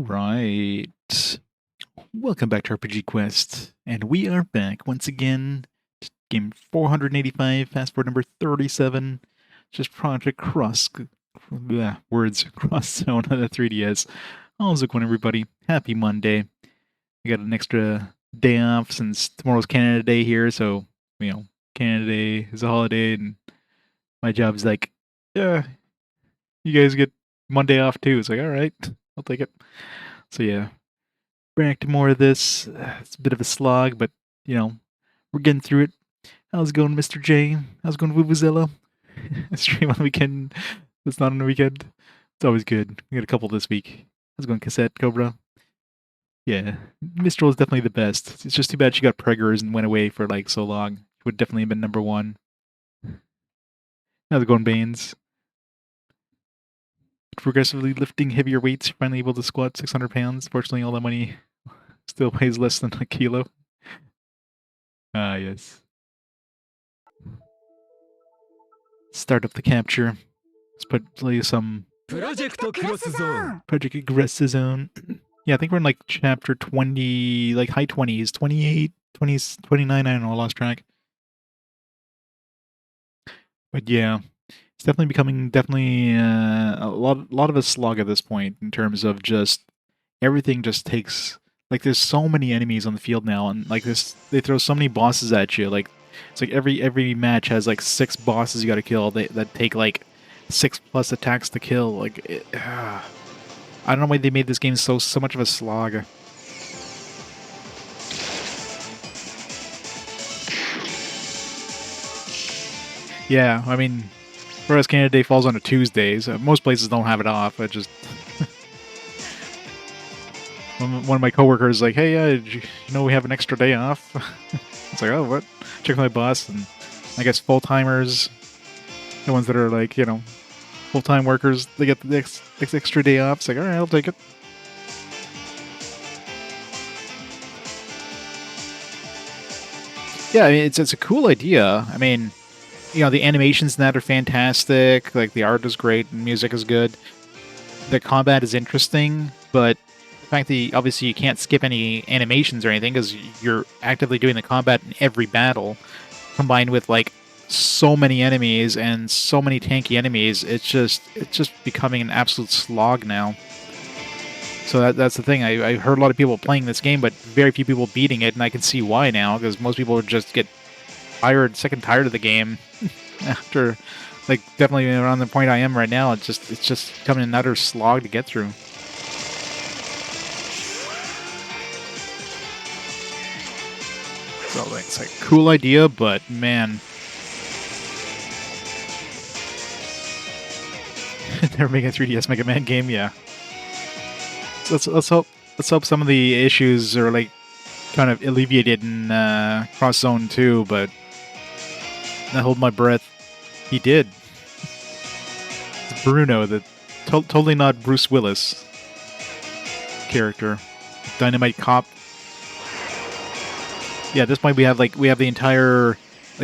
Right. Welcome back to RPG Quest, and we are back once again. Game 485, fast forward number 37. Just Project Cross Zone on the 3DS. How's it going, everybody? Happy Monday. I got an extra day off since tomorrow's Canada Day here, so, Canada Day is a holiday, and my job's like, yeah, you guys get Monday off too. It's like, alright, I'll take it. So, yeah. Back to more of this. It's a bit of a slog, but, we're getting through it. How's it going, Mr. J? How's it going, Vuvuzela? Stream on the weekend. It's not on the weekend. It's always good. We got a couple this week. How's it going, Cassette, Cobra? Yeah, Mistral is definitely the best. It's just too bad she got preggers and went away for, so long. She would definitely have been number one. How's it going, Baines? Progressively lifting heavier weights, finally able to squat 600 pounds. Fortunately, all that money still weighs less than a kilo. Ah, yes. Start up the capture. Let's play some Project Aggressive Zone. Yeah, I think we're in chapter 20, high 20s, 28, 20s, 29, I don't know, I lost track. But yeah, it's definitely becoming a lot of a slog at this point in terms of just everything just takes there's so many enemies on the field now, and they throw so many bosses at you. It's like every match has 6 bosses you got to kill that take 6+ attacks to kill. I don't know why they made this game so much of a slog. Yeah, I mean, whereas Canada Day falls on a Tuesday, so most places don't have it off. I just one of my coworkers is like, "Hey, you know we have an extra day off?" It's like, "Oh, what?" Check my boss, and I guess full timers, the ones that are full time workers, they get the extra day off. It's like, all right, I'll take it. Yeah, I mean, it's a cool idea. I mean, the animations in that are fantastic. The art is great, and music is good. The combat is interesting, but the fact that obviously you can't skip any animations or anything because you're actively doing the combat in every battle, combined with so many enemies and so many tanky enemies, it's just becoming an absolute slog now. So that's the thing. I heard a lot of people playing this game, but very few people beating it, and I can see why now, because most people just get sick and tired of the game after, definitely around the point I am right now. It's just becoming an utter slog to get through. So it's a cool idea, but man, they're making a 3DS Mega Man game, yeah. So let's hope some of the issues are kind of alleviated in Cross Zone 2, but I hold my breath. He did. It's Bruno, totally not Bruce Willis character. Dynamite Cop. Yeah, at this point we have the entire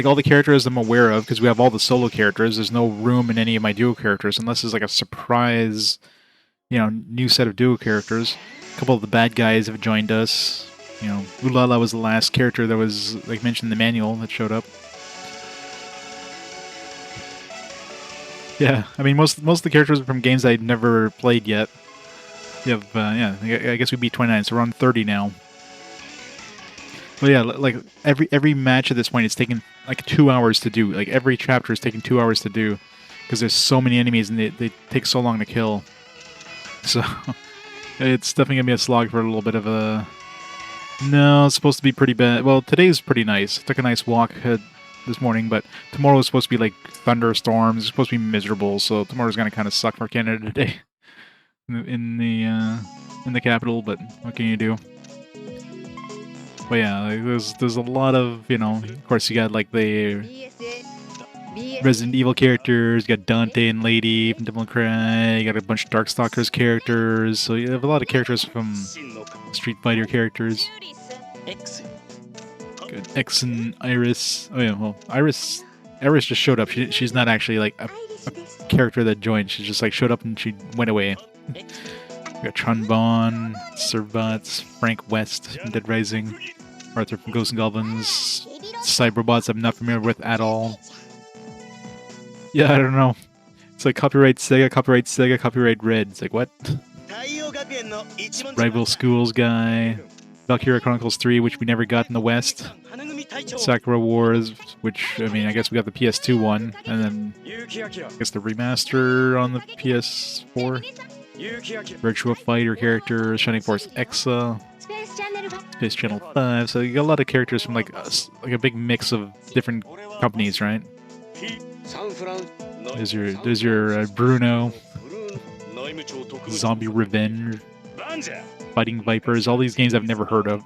all the characters I'm aware of, because we have all the solo characters. There's no room in any of my duo characters unless there's a surprise, new set of duo characters. A couple of the bad guys have joined us. Ulala was the last character that was mentioned in the manual that showed up. Yeah, I mean most of the characters are from games I'd never played yet. You have I guess we beat 29, so we're on 30 now. But yeah, every match at this point, it's taken 2 hours to do. Every chapter is taking 2 hours to do because there's so many enemies and they take so long to kill. So it's definitely gonna be a slog for a little bit of a. No, it's supposed to be pretty bad. Well, today's pretty nice. Took a nice walk this morning, but tomorrow is supposed to be thunderstorms. It's supposed to be miserable, so tomorrow's gonna kind of suck for Canada today in the capital. But what can you do? But yeah, there's a lot of Of course, you got the Resident Evil characters. You got Dante and Lady from Devil May Cry. You got a bunch of Darkstalkers characters. So you have a lot of characters from Street Fighter characters. Good. X and Iris. Oh yeah, well, Iris just showed up. She's not actually a character that joined. She just showed up and she went away. We got Chunbon, Serbots, Frank West from Dead Rising, Arthur from Ghosts and Goblins, Cyberbots I'm not familiar with at all. Yeah, I don't know. It's like copyright Sega, copyright Red. It's like, what? Rival Schools guy. Valkyria Chronicles 3, which we never got in the West. Sakura Wars, which, I mean, I guess we got the PS2 one, and then I guess the remaster on the PS4. Virtua Fighter characters, Shining Force Exa, Space Channel 5, so you got a lot of characters from like a big mix of different companies, right? There's your Bruno, Zombie Revenge, Fighting Vipers, all these games I've never heard of.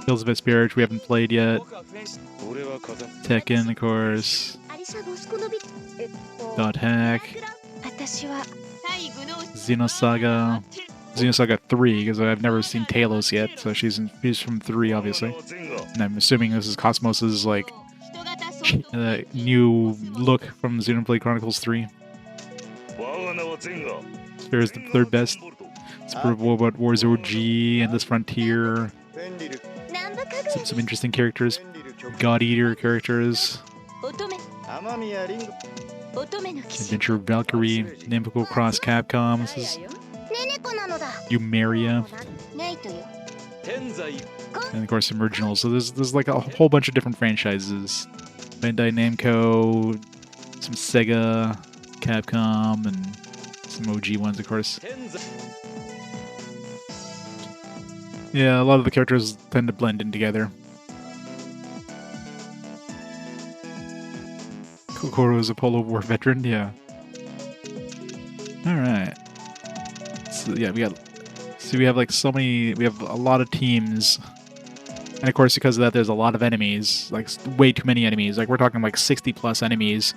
Tales of Vesperia, which we haven't played yet. Tekken, of course. Dot Hack. Xenosaga. Xenosaga 3, because I've never seen Talos yet, so she's from 3, obviously. And I'm assuming this is Cosmos' like new look from Xenoblade Chronicles 3. Sphere is the third best. Super Robot Wars OG, Endless Frontier. Some interesting characters. God Eater characters. Adventure Valkyrie, Namco Cross Capcom. This is Eumeria. And of course, some originals. So there's like a whole bunch of different franchises. Bandai-Namco, some Sega, Capcom, and some OG ones, of course. Yeah, a lot of the characters tend to blend in together. Kogoro is a Polo War veteran, yeah. Alright. So yeah, we have like so many, we have a lot of teams. And of course, because of that, there's a lot of enemies, like way too many enemies. Like we're talking like 60 plus enemies,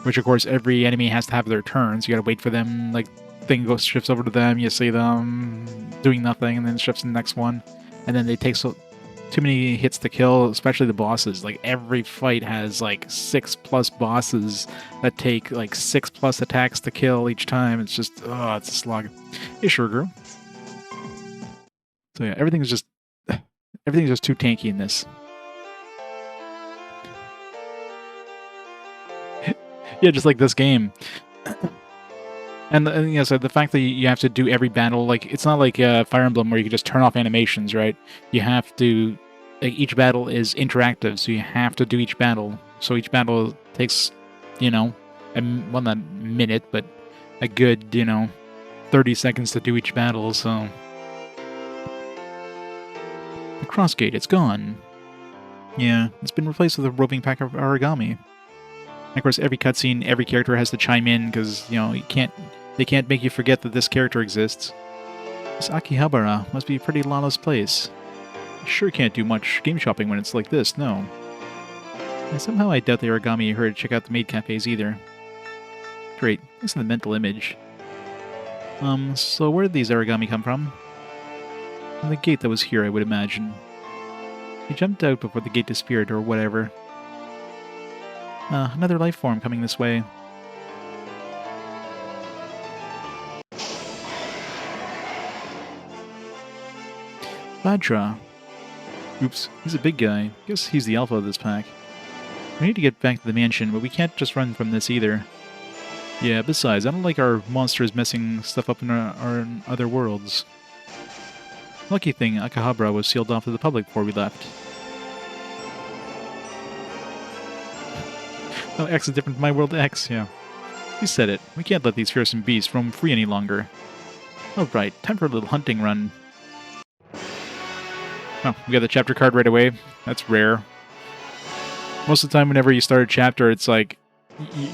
which of course every enemy has to have their turns. You gotta wait for them, like thing shifts over to them, you see them doing nothing, and then it shifts to the next one. And then they take too many hits to kill, especially the bosses. Like every fight has like 6+ bosses that take like 6+ attacks to kill each time. It's just, oh, it's a slog. Hey, sure, girl. So yeah, everything's just too tanky in this. Yeah, just like this game. And yeah, so the fact that you have to do every battle, like, it's not like Fire Emblem where you can just turn off animations, right? You have to, like, each battle is interactive, so you have to do each battle. So each battle takes, you know, well, not a minute, but a good, 30 seconds to do each battle, so... The cross gate, it's gone. Yeah, it's been replaced with a roving pack of origami. And of course, every cutscene, every character has to chime in, because, they can't make you forget that this character exists. This Akihabara must be a pretty lawless place. You sure can't do much game shopping when it's like this, no. And somehow I doubt the origami are here to check out the maid cafes either. Great, this is the mental image. So where did these origami come from? From the gate that was here, I would imagine. He jumped out before the gate disappeared, or whatever. Another life form coming this way. Badra. Oops, he's a big guy. Guess he's the alpha of this pack. We need to get back to the mansion, but we can't just run from this either. Yeah, besides, I don't like our monsters messing stuff up in our other worlds. Lucky thing, Akihabara was sealed off to the public before we left. Oh, X is different from my world X, yeah. You said it. We can't let these fearsome beasts roam free any longer. Alright, time for a little hunting run. Oh, we got the chapter card right away. That's rare. Most of the time, whenever you start a chapter, it's like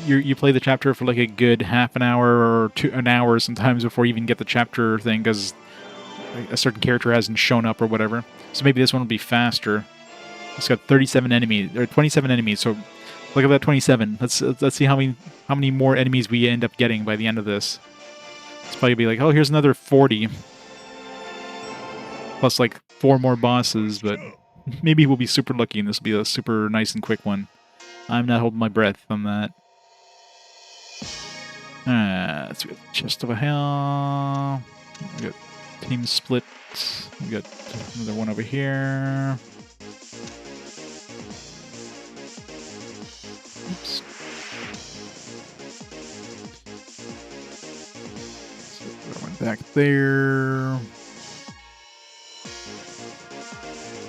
you play the chapter for like a good half an hour or an hour sometimes before you even get the chapter thing, because a certain character hasn't shown up or whatever. So maybe this one will be faster. It's got 37 enemies or 27 enemies. So look at that 27. Let's see how many more enemies we end up getting by the end of this. It's probably be like, oh, here's another 40. Plus like 4 more bosses, but maybe we'll be super lucky and this will be a super nice and quick one. I'm not holding my breath on that. Let's go. Chest of a Hell. We got team split. We got another one over here. Oops. So one back there.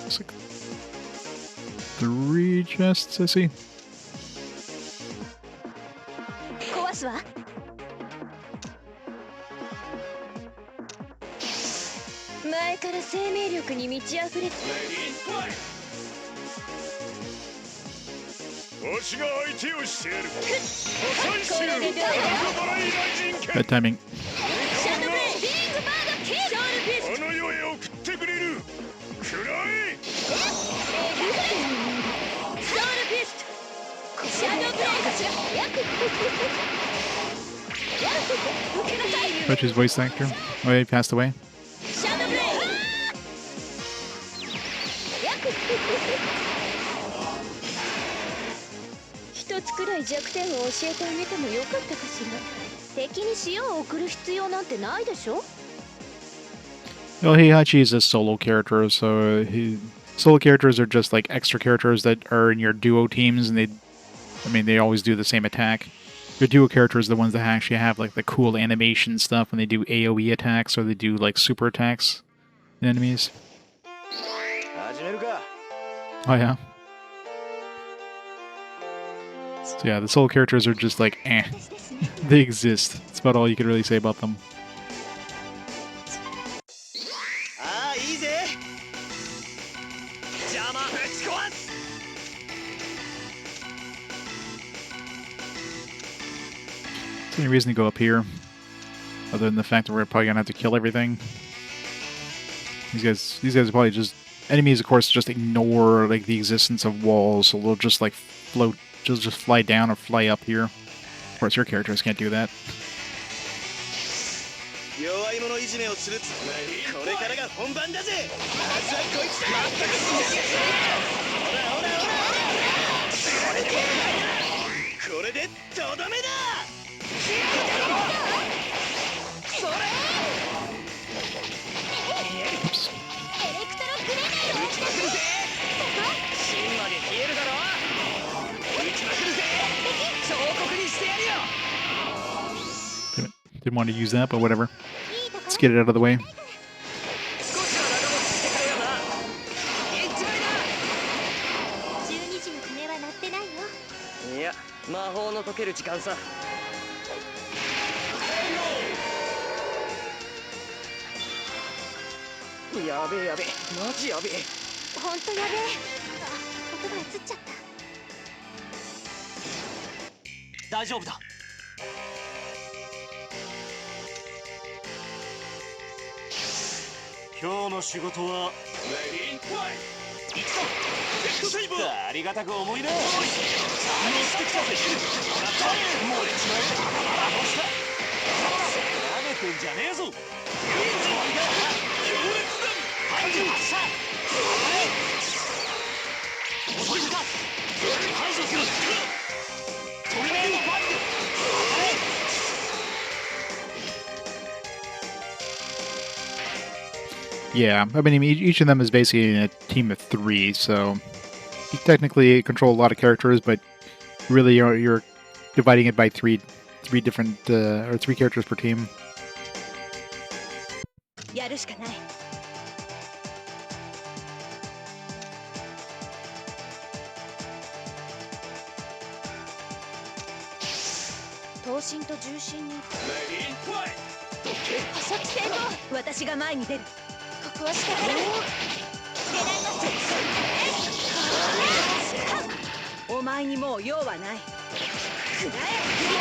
Looks like 3 chests, I see. Bad timing. Koryuji's voice actor. Oh, yeah, he passed away. Well, Heihachi is a solo character, so solo characters are just like extra characters that are in your duo teams, and they always do the same attack. Your duo characters are the ones that actually have like the cool animation stuff when they do AoE attacks or they do like super attacks in enemies. Oh yeah. So yeah, the solo characters are just like, eh. They exist. That's about all you can really say about them. Is there any reason to go up here? Other than the fact that we're probably gonna have to kill everything. These guys are probably just enemies, of course, just ignore like the existence of walls, so they'll just like float, just fly down or fly up here. Of course, your characters can't do that. Oops. Didn't want to use that, but whatever. Let's get it out of the way. Yeah, I mean, each of them is basically a team of 3, so you technically control a lot of characters, but really you're dividing it by three different or 3 characters per team.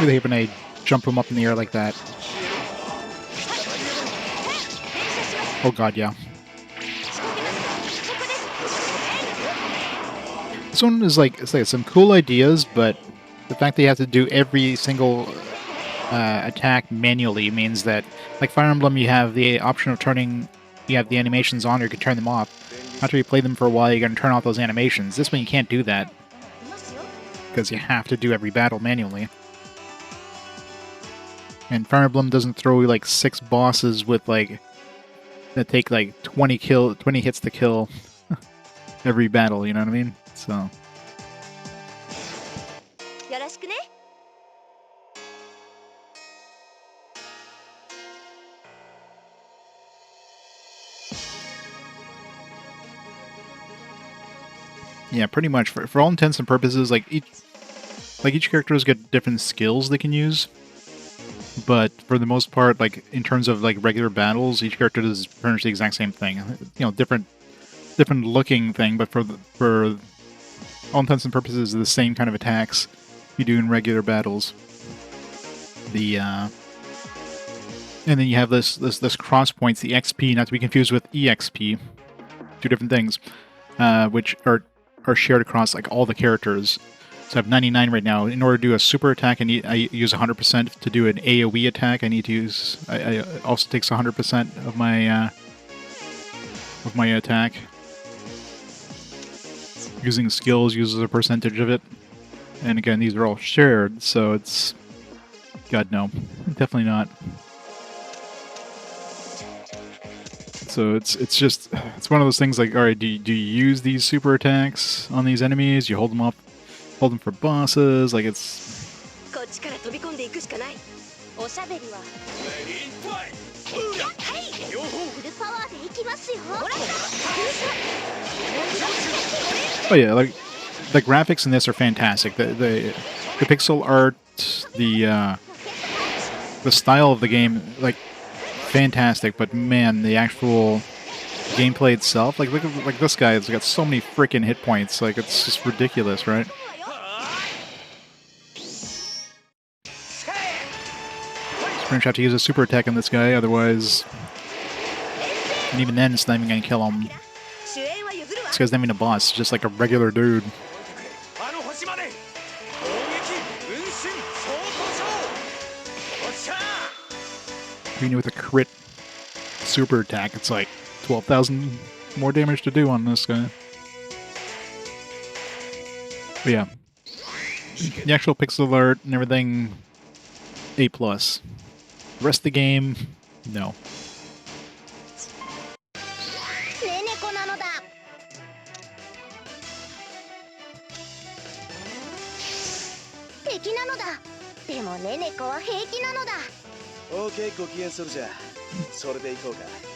Really hate when I jump him up in the air like that. Oh god, yeah. This one is like, it's like some cool ideas, but the fact that you have to do every single attack manually means that, like Fire Emblem, you have the option of turning, you have the animations on, or you can turn them off. After you play them for a while, you're going to turn off those animations. This one you can't do that, because you have to do every battle manually. And Fire Emblem doesn't throw like 6 bosses with like that take like 20 hits to kill every battle. You know what I mean? So. Yeah, pretty much. For all intents and purposes, like each character has got different skills they can use. But for the most part, like in terms of like regular battles, each character does pretty much the exact same thing. You know, different looking thing, but for all intents and purposes, the same kind of attacks you do in regular battles. And then you have this cross points, the XP, not to be confused with EXP, two different things, which are shared across like all the characters. So I have 99 right now. In order to do a super attack, I use 100%. To do an AoE attack, I need to use. I also takes 100% of my attack. Using skills uses a percentage of it, and again, these are all shared, so it's. God no, definitely not. So it's one of those things like, all right, do you use these super attacks on these enemies? You hold them up. Hold them for bosses, like it's... Oh yeah, like the graphics in this are fantastic. The pixel art, the style of the game, like fantastic. But man, the actual gameplay itself, like look at this guy. It's got so many freaking hit points. Like it's just ridiculous, right? Pretty much have to use a super attack on this guy, otherwise... And even then, it's not even going to kill him. This guy's not even a boss, it's just like a regular dude. Even with a crit super attack, it's like 12,000 more damage to do on this guy. But yeah. The actual pixel art and everything, A+. The rest of the game, no.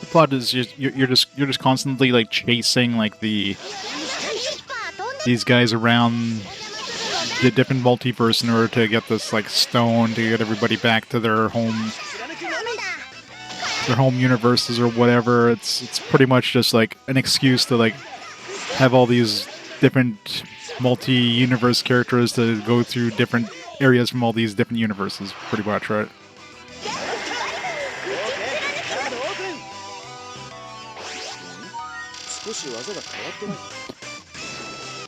The plot is you're just constantly like chasing like these guys around the different multiverse in order to get this like stone to get everybody back to their home universes or whatever. It's pretty much just like an excuse to like have all these different multi-universe characters to go through different areas from all these different universes, pretty much, right?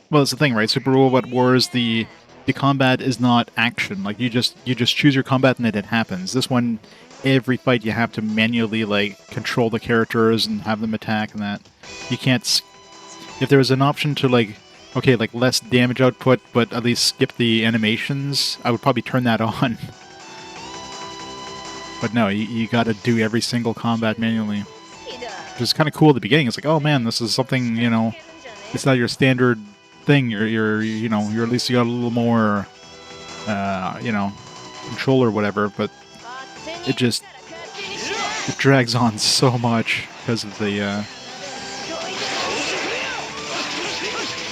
Well, that's the thing, right? Super Robot Wars, the combat is not action. Like you just choose your combat and then it happens. This one, every fight you have to manually like control the characters and have them attack and that. You can't. If there was an option to like, okay, like less damage output, but at least skip the animations, I would probably turn that on. But no, you got to do every single combat manually. Which is kind of cool at the beginning. It's like, oh man, this is something, you know, it's not your standard thing. You're at least you got a little more, you know, control or whatever. But it drags on so much because of the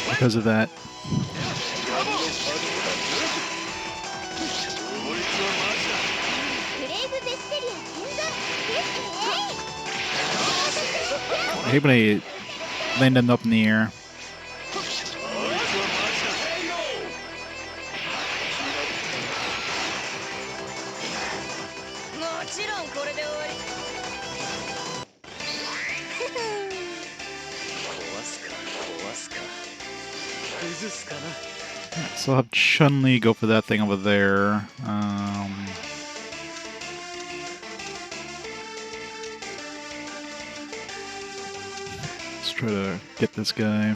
because of that. I hate when I land them up in the air. So I'll have Chun-Li go for that thing over there. Let's try to get this guy.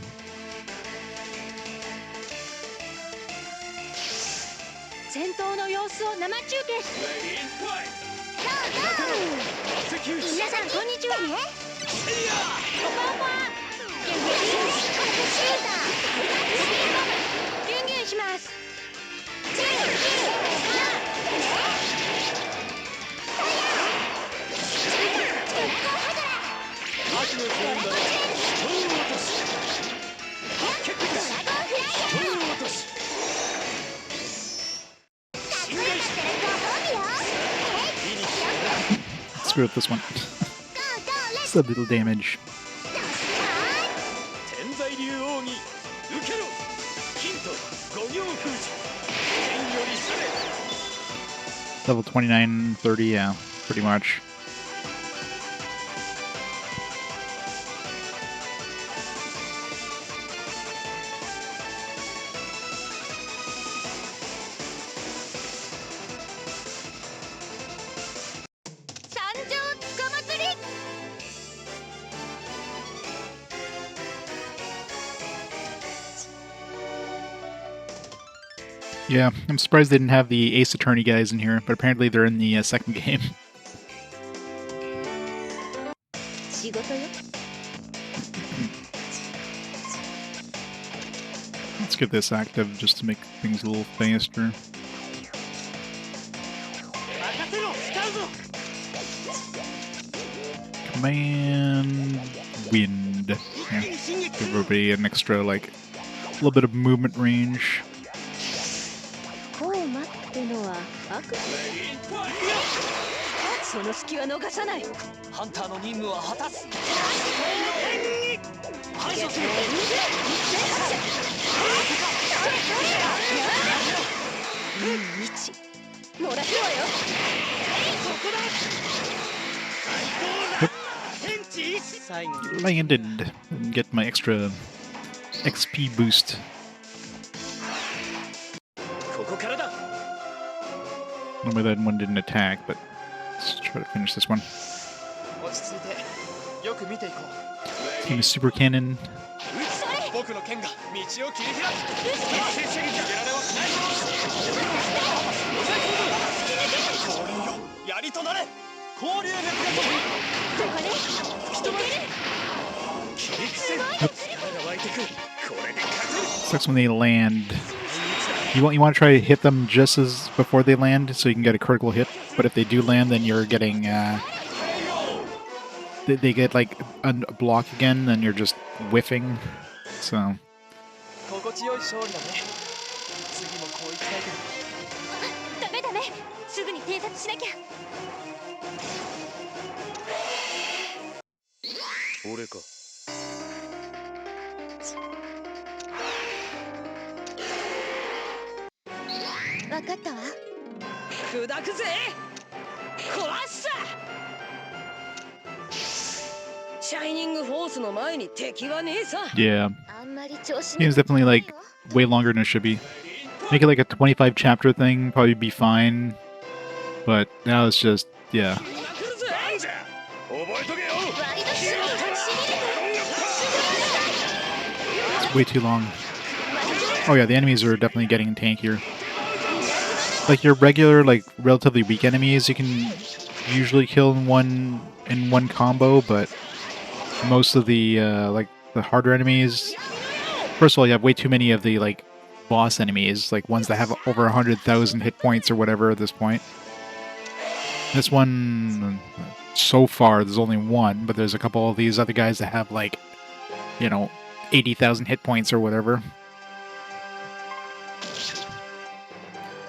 Screw up this one. It's a little damage. Level 29, 30, yeah, pretty much. Yeah, I'm surprised they didn't have the Ace Attorney guys in here, but apparently they're in the second game. Let's get this active just to make things a little faster. Command Wind. Yeah. Give everybody an extra, like, a little bit of movement range. Landed and get my extra XP boost. Normally that one didn't attack, but let's try to finish this one. Team is Super Cannon. Sucks when they land. You want to try to hit them just as before they land, so you can get a critical hit. But if they do land, then you're getting they get like a block again, then you're just whiffing. So. Yeah. Game's definitely like way longer than it should be. Make it like a 25 chapter thing, probably be fine. But now it's just, yeah. It's way too long. Oh yeah, the enemies are definitely getting tankier. Like your regular, like relatively weak enemies, you can usually kill in one combo, but most of the like the harder enemies. First of all, you have way too many of the like boss enemies, like ones that have over 100,000 hit points or whatever at this point. This one, so far, there's only one, but there's a couple of these other guys that have like, you know, 80,000 hit points or whatever.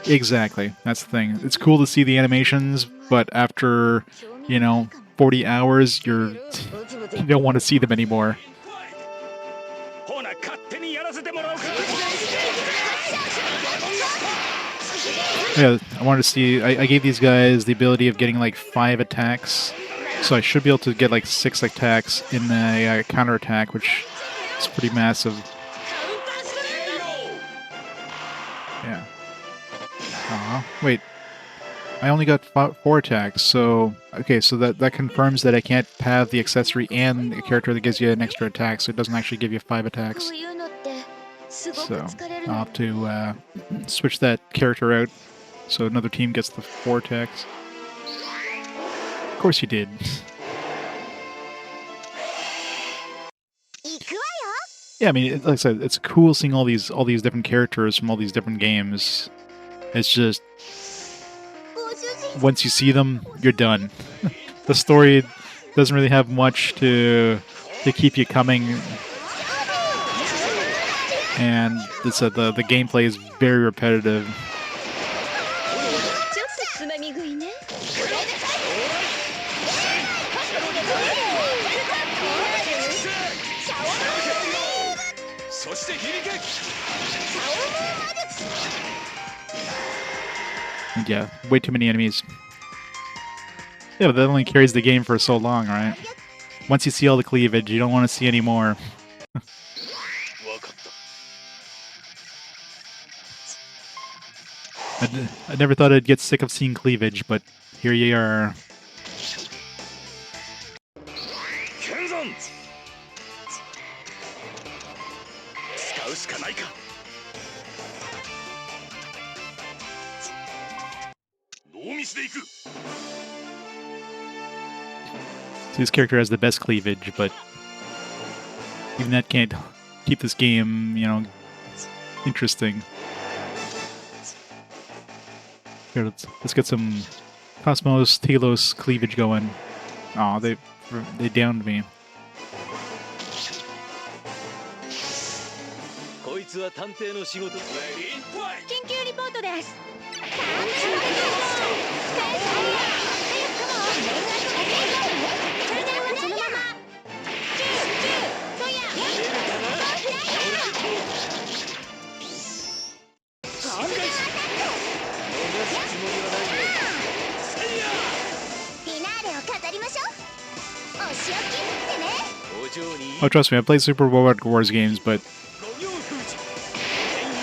Exactly, that's the thing. It's cool to see the animations, but after, you know, 40 hours, you don't want to see them anymore. Yeah, I wanted to see, I gave these guys the ability of getting like 5 attacks, so I should be able to get like 6 attacks in the counterattack, which is pretty massive. Yeah. Wait. I only got 4 attacks, so... Okay, so that confirms that I can't have the accessory and a character that gives you an extra attack, so it doesn't actually give you 5 attacks. So, I'll have to switch that character out, so another team gets the 4 attacks. Of course you did. Yeah, I mean, like I said, it's cool seeing all these different characters from all these different games. It's just once you see them, you're done. The story doesn't really have much to keep you coming, and the gameplay is very repetitive. And yeah, way too many enemies. Yeah, but that only carries the game for so long, right? Once you see all the cleavage, you don't want to see any more. I never thought I'd get sick of seeing cleavage, but here you are. So this character has the best cleavage, but even that can't keep this game, you know, interesting. Here, let's get some Cosmos Talos cleavage going. Aw, they downed me. Oh, trust me, I played Super Robot Wars games, but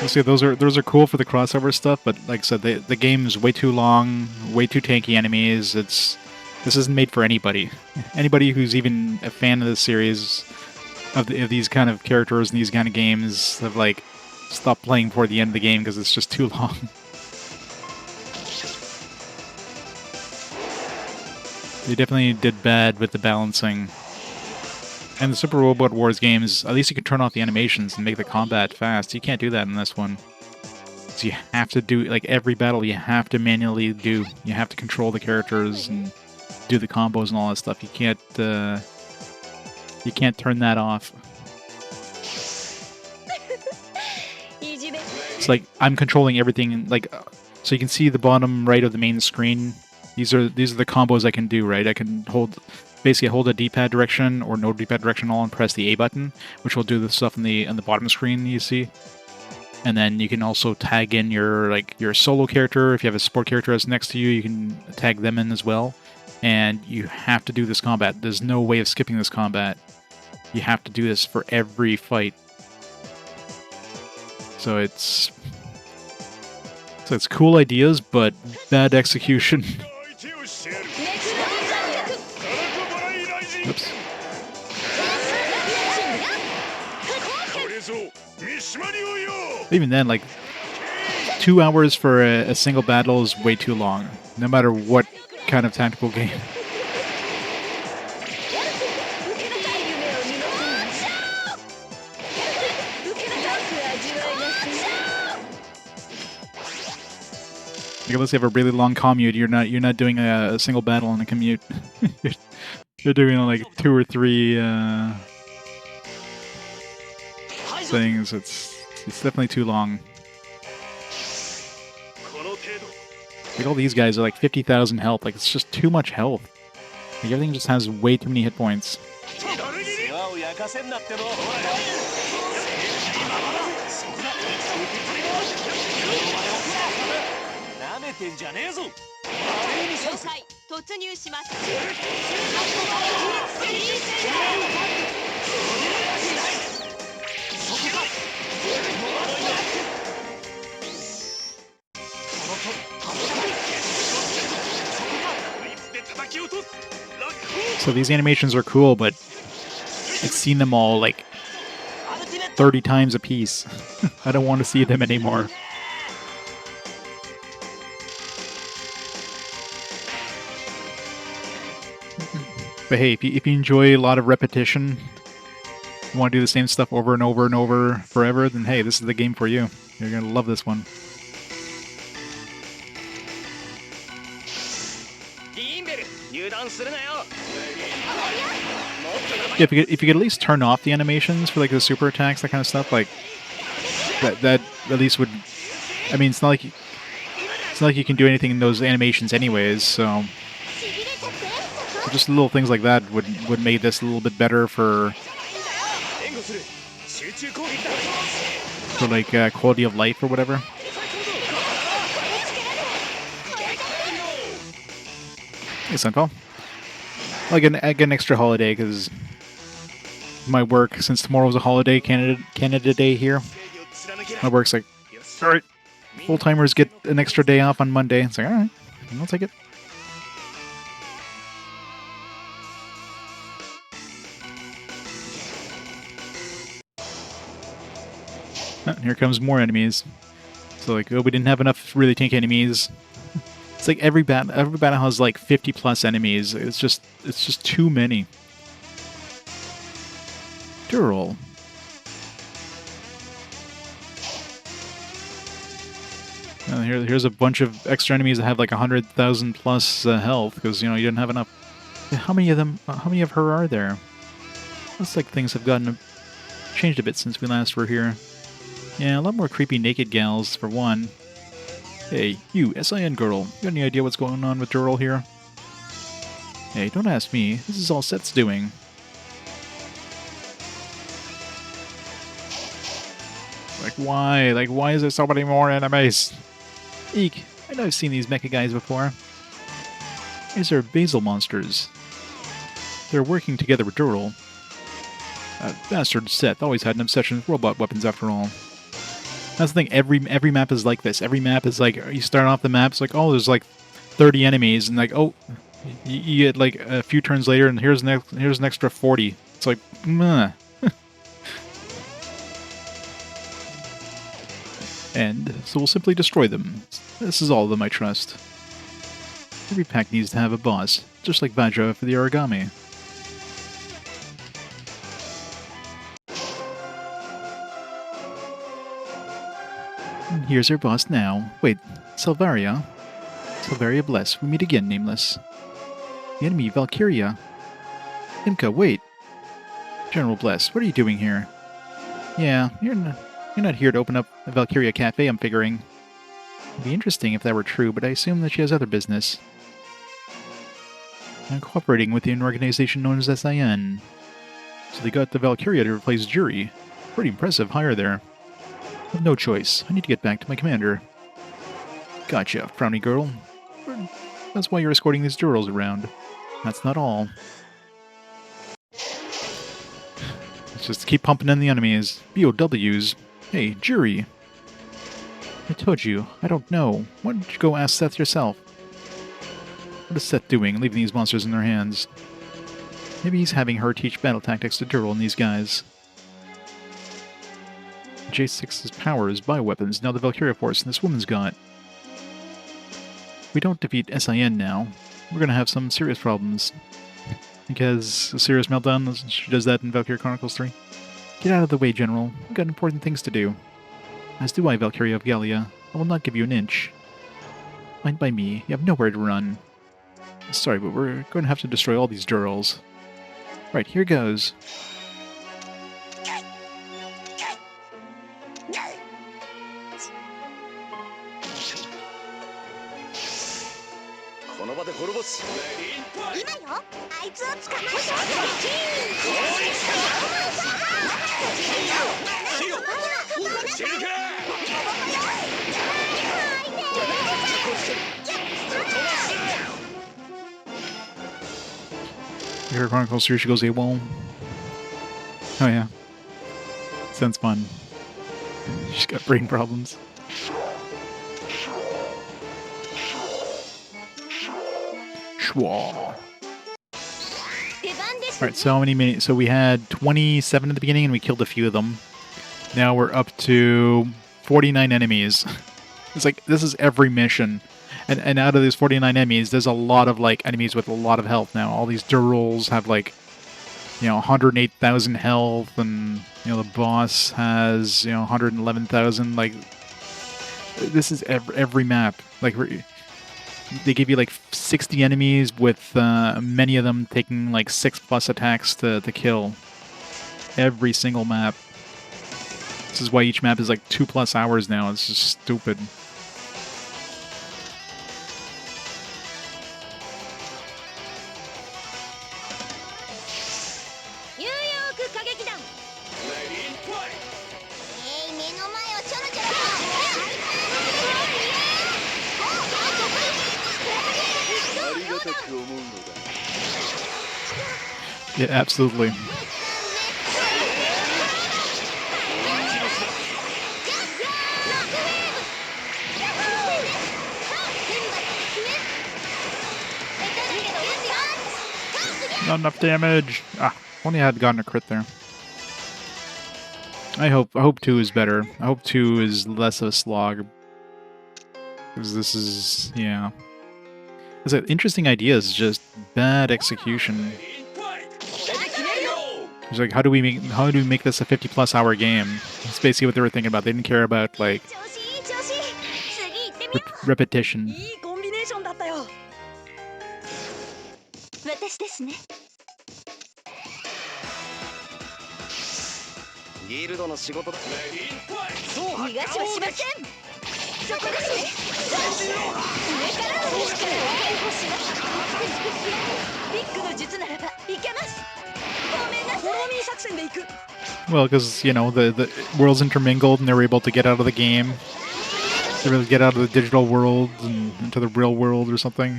let's see, those are cool for the crossover stuff. But like I said, the game's way too long, way too tanky enemies. This isn't made for anybody. Anybody who's even a fan of the series of these kind of characters and these kind of games have like stopped playing before the end of the game because it's just too long. They definitely did bad with the balancing. And the Super Robot Wars games, at least you can turn off the animations and make the combat fast. You can't do that in this one. So you have to do, like, every battle you have to manually do. You have to control the characters and do the combos and all that stuff. You can't turn that off. It's like I'm controlling everything, like, so you can see the bottom right of the main screen. These are the combos I can do, right? I can basically hold a D-pad direction or no D-pad direction all and press the A button, which will do the stuff on the bottom screen you see. And then you can also tag in your solo character. If you have a support character that's next to you, you can tag them in as well. And you have to do this combat. There's no way of skipping this combat. You have to do this for every fight. So it's cool ideas, but bad execution. Oops. Even then, like, 2 hours for a single battle is way too long, no matter what kind of tactical game. Like, unless you have a really long commute, you're not doing a single battle on a commute. You're doing like 2 or 3 things. It's definitely too long. Like, all these guys are like 50,000 health. Like, it's just too much health. Like, everything just has way too many hit points. So these animations are cool, but I've seen them all like 30 times a piece. I don't want to see them anymore. But hey, if you enjoy a lot of repetition, you want to do the same stuff over and over and over forever, then hey, this is the game for you. You're going to love this one. Yeah, if you could at least turn off the animations for like the super attacks, that kind of stuff, like that at least would. I mean, it's not like you can do anything in those animations anyways. So just little things like that would make this a little bit better for like quality of life or whatever. Hey, Sunfall. I'll get an extra holiday because my work, since tomorrow's a holiday, Canada Day here, my work's like, all right, full-timers get an extra day off on Monday. It's like, all right, I'll take it. Oh, here comes more enemies. So like, oh, we didn't have enough really tank enemies. It's like every battle has like 50 plus enemies. It's just too many. Dural. Here's a bunch of extra enemies that have like 100,000 plus health because you didn't have enough. How many of them? How many of her are there? Looks like things have changed a bit since we last were here. Yeah, a lot more creepy naked gals for one. Hey, you, SIN girl, you got any idea what's going on with Dural here? Hey, don't ask me. This is all Set's doing. Like, why? Like, why is there so many more enemies? Eek, I know I've seen these mecha guys before. These are basil monsters. They're working together with Dural. That bastard Seth always had an obsession with robot weapons after all. That's the thing, every map is like this. Every map is like, you start off the map, it's like, oh, there's like 30 enemies, and like, oh, you get like a few turns later, and here's an extra 40. It's like, meh. And so we'll simply destroy them. This is all of them I trust. Every pack needs to have a boss, just like Vajra for the origami. And here's our boss now. Wait, Selvaria? Selvaria Bless, we meet again, Nameless. The enemy, Valkyria. Imka, wait. General Bless, what are you doing here? Yeah, you're not here to open up a Valkyria cafe, I'm figuring. It'd be interesting if that were true, but I assume that she has other business. I'm cooperating with an organization known as SIN. So they got the Valkyria to replace Jury. Pretty impressive hire there. I have no choice. I need to get back to my commander. Gotcha, frowny girl. That's why you're escorting these Durals around. That's not all. Let's just keep pumping in the enemies. BOWs. Hey, Jury. I told you, I don't know. Why don't you go ask Seth yourself? What is Seth doing, leaving these monsters in their hands? Maybe he's having her teach battle tactics to Dural and these guys. J6's power is bioweapons, now the Valkyria Force and this woman's got. If we don't defeat SIN now, we're gonna have some serious problems. Because a serious meltdown, she does that in Valkyria Chronicles 3. Get out of the way, General. We've got important things to do. As do I, Valkyria of Gallia. I will not give you an inch. Mind by me, you have nowhere to run. Sorry, but we're going to have to destroy all these Durals. Right, here goes. Your Chronicles 3, she goes AWOL. Oh yeah. Sounds fun. She's got brain problems. Schwa. Alright, so how many minutes? So we had 27 at the beginning and we killed a few of them. Now we're up to 49 enemies. It's like, this is every mission. And out of these 49 enemies, there's a lot of, like, enemies with a lot of health now. All these Durals have, like, 108,000 health, and the boss has 111,000. Like, this is every map. Like, they give you like 60 enemies with many of them taking like 6+ attacks to kill. Every single map. This is why each map is like 2+ hours now. It's just stupid. Yeah, absolutely. Not enough damage. Ah, only I had gotten a crit there. I hope 2 is better. I hope 2 is less of a slog. Because this is, yeah. It's an interesting idea, it's just bad execution. It's like, how do we make this a 50+ hour game? That's basically what they were thinking about. They didn't care about like repetition. Well, because, the worlds intermingled and they were able to get out of the game. They really get out of the digital world and into the real world or something,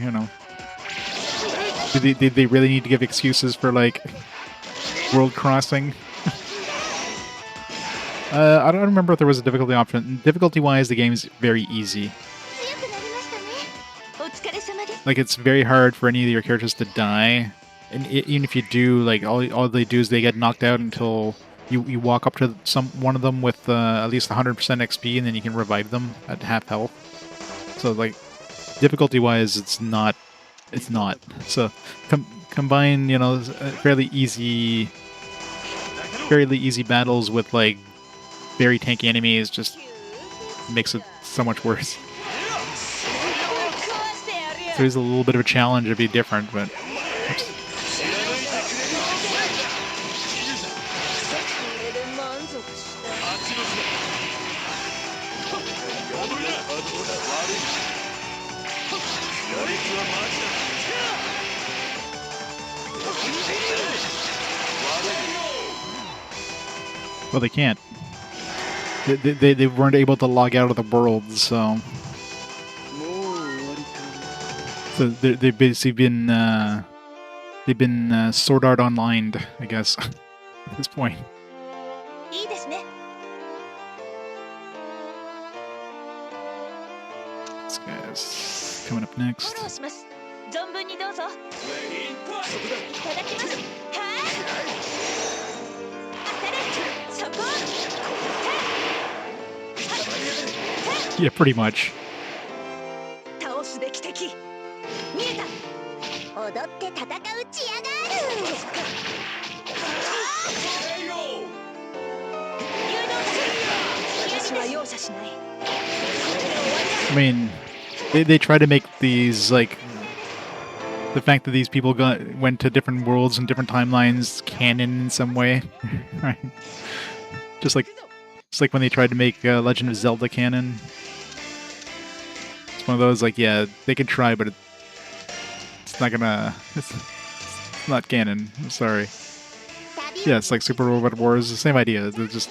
Did they really need to give excuses for, like, world crossing? I don't remember if there was a difficulty option. Difficulty-wise, the game's very easy. Like, it's very hard for any of your characters to die. And even if you do, like, all they do is they get knocked out until you walk up to one of them with at least 100% XP, and then you can revive them at half health. So, like, difficulty-wise, it's not. So, combine, fairly easy battles with, like, very tanky enemies, just makes it so much worse. So it's a little bit of a challenge to be different, but... Oops. Well, they can't. They weren't able to log out of the world, so they've basically been Sword Art Onlined, I guess, at this point. This guy's coming up next. Yeah, pretty much. I mean, they try to make these, like, the fact that these people went to different worlds and different timelines canon in some way, right? Just like when they tried to make Legend of Zelda canon. It's one of those, like, yeah, they can try, but it's not gonna... It's not canon. I'm sorry. Yeah, it's like Super Robot Wars, the same idea. They're just...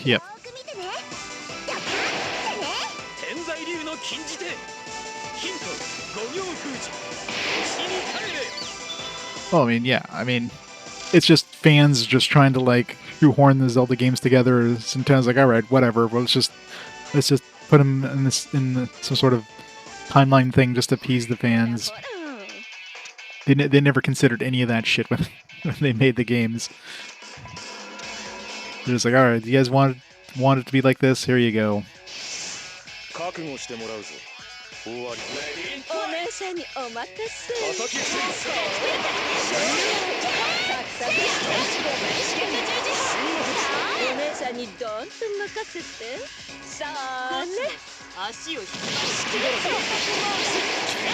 Yep. Well, I mean, yeah. I mean, it's just fans just trying to like shoehorn the Zelda games together. Sometimes like, all right, whatever. Well, let's just put them in some sort of timeline thing just to appease the fans. They never considered any of that shit when when they made the games. They're just like, all right, you guys want it to be like this? Here you go.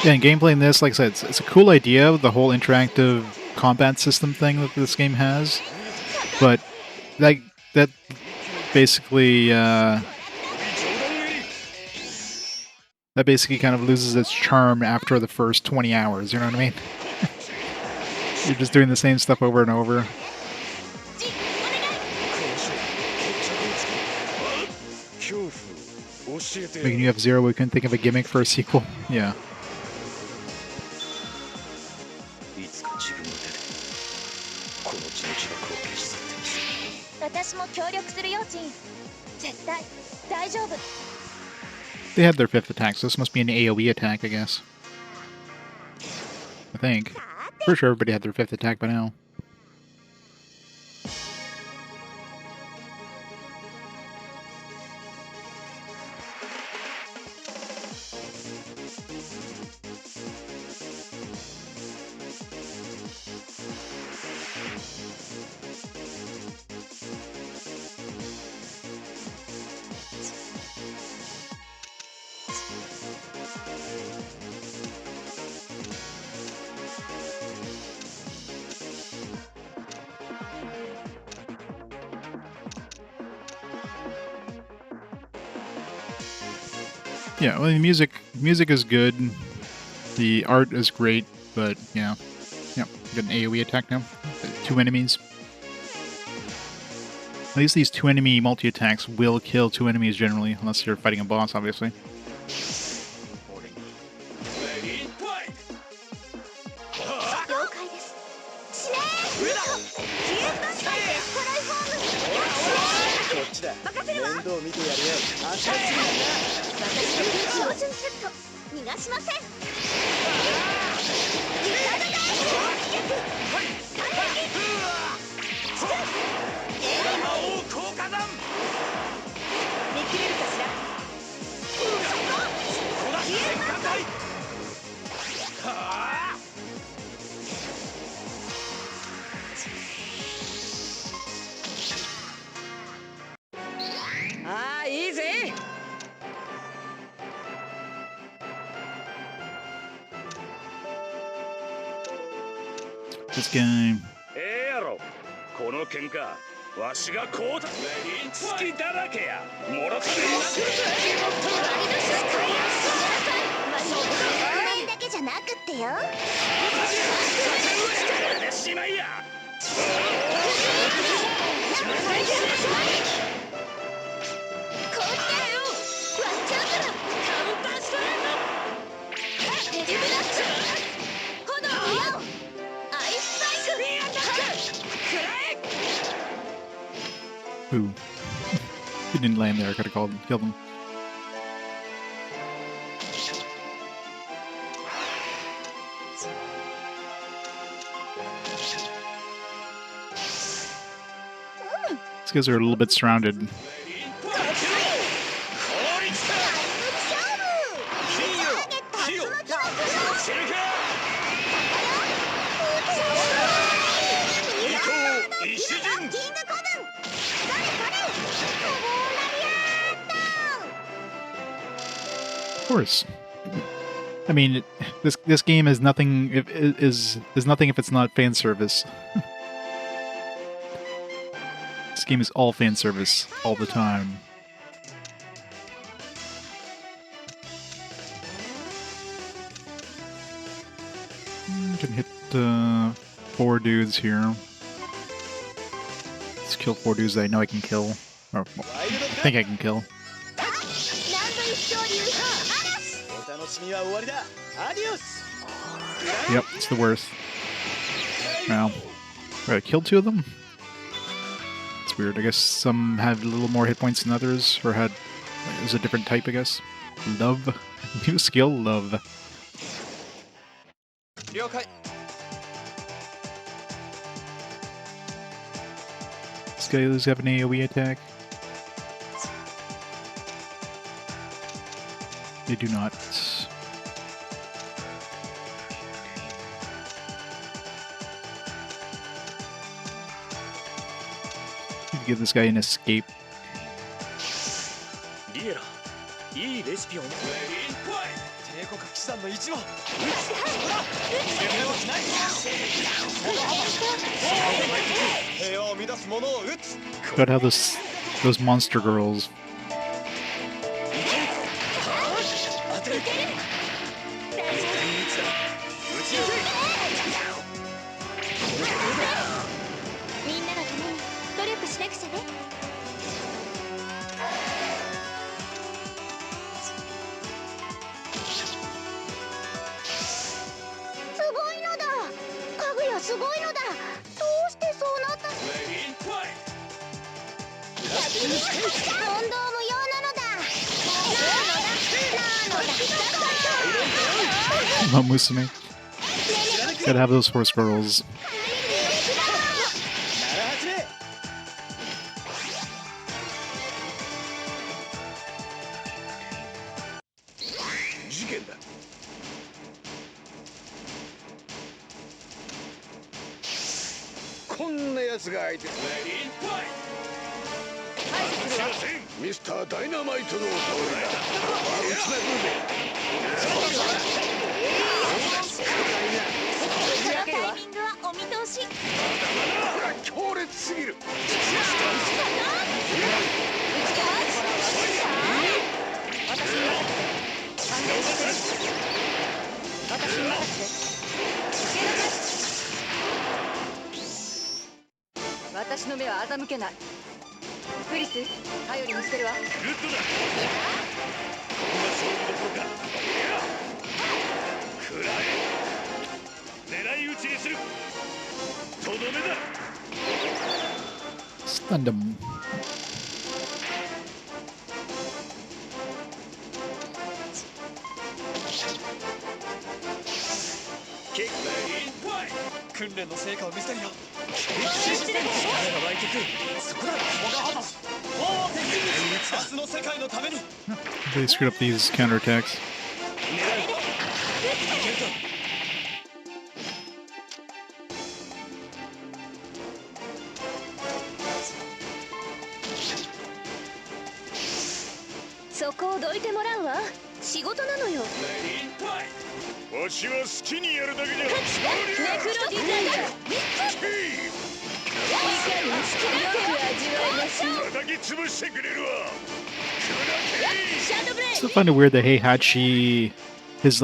Yeah, and gameplay in this, like I said, it's a cool idea, the whole interactive combat system thing that this game has, but that basically kind of loses its charm after the first 20 hours, you know what I mean? You're just doing the same stuff over and over. Making you F-Zero, we couldn't think of a gimmick for a sequel. Yeah. They had their 5th attack, so this must be an AoE attack, I guess. I think. Pretty sure everybody had their 5th attack by now. Yeah, well, the music is good. The art is great, but yeah, got an AoE attack now. 2 enemies. At least these 2 enemy multi-attacks will kill 2 enemies generally, unless you're fighting a boss, obviously. This guy. Ooh. He didn't land there, I could have killed him. These guys are a little bit surrounded. Of course. I mean, this game is nothing. Is nothing if it's not fan service. This game is all fan service all the time. Can hit 4 dudes here. Let's kill 4 dudes that I know I can kill, or well, I think I can kill. Yep, it's the worst. Wow. I killed 2 of them? It's weird. I guess some had a little more hit points than others, or had... It was a different type, I guess. Love. New skill, love. This guy does have an AoE attack. They do not. Give this guy an escape. Got how those monster girls. Musume. Gotta have those horse girls. Mr. Dynamite の強烈すぎる。私の目は欺けない。クリス、頼りにしてるわ。グッドだ。こんな勝負どころか。食らえ。狙い撃ちにする。とどめだ。Stunned him. Kick. 訓練の成果を見せるよ。They screwed up these counterattacks. I still find it weird that Heihachi, his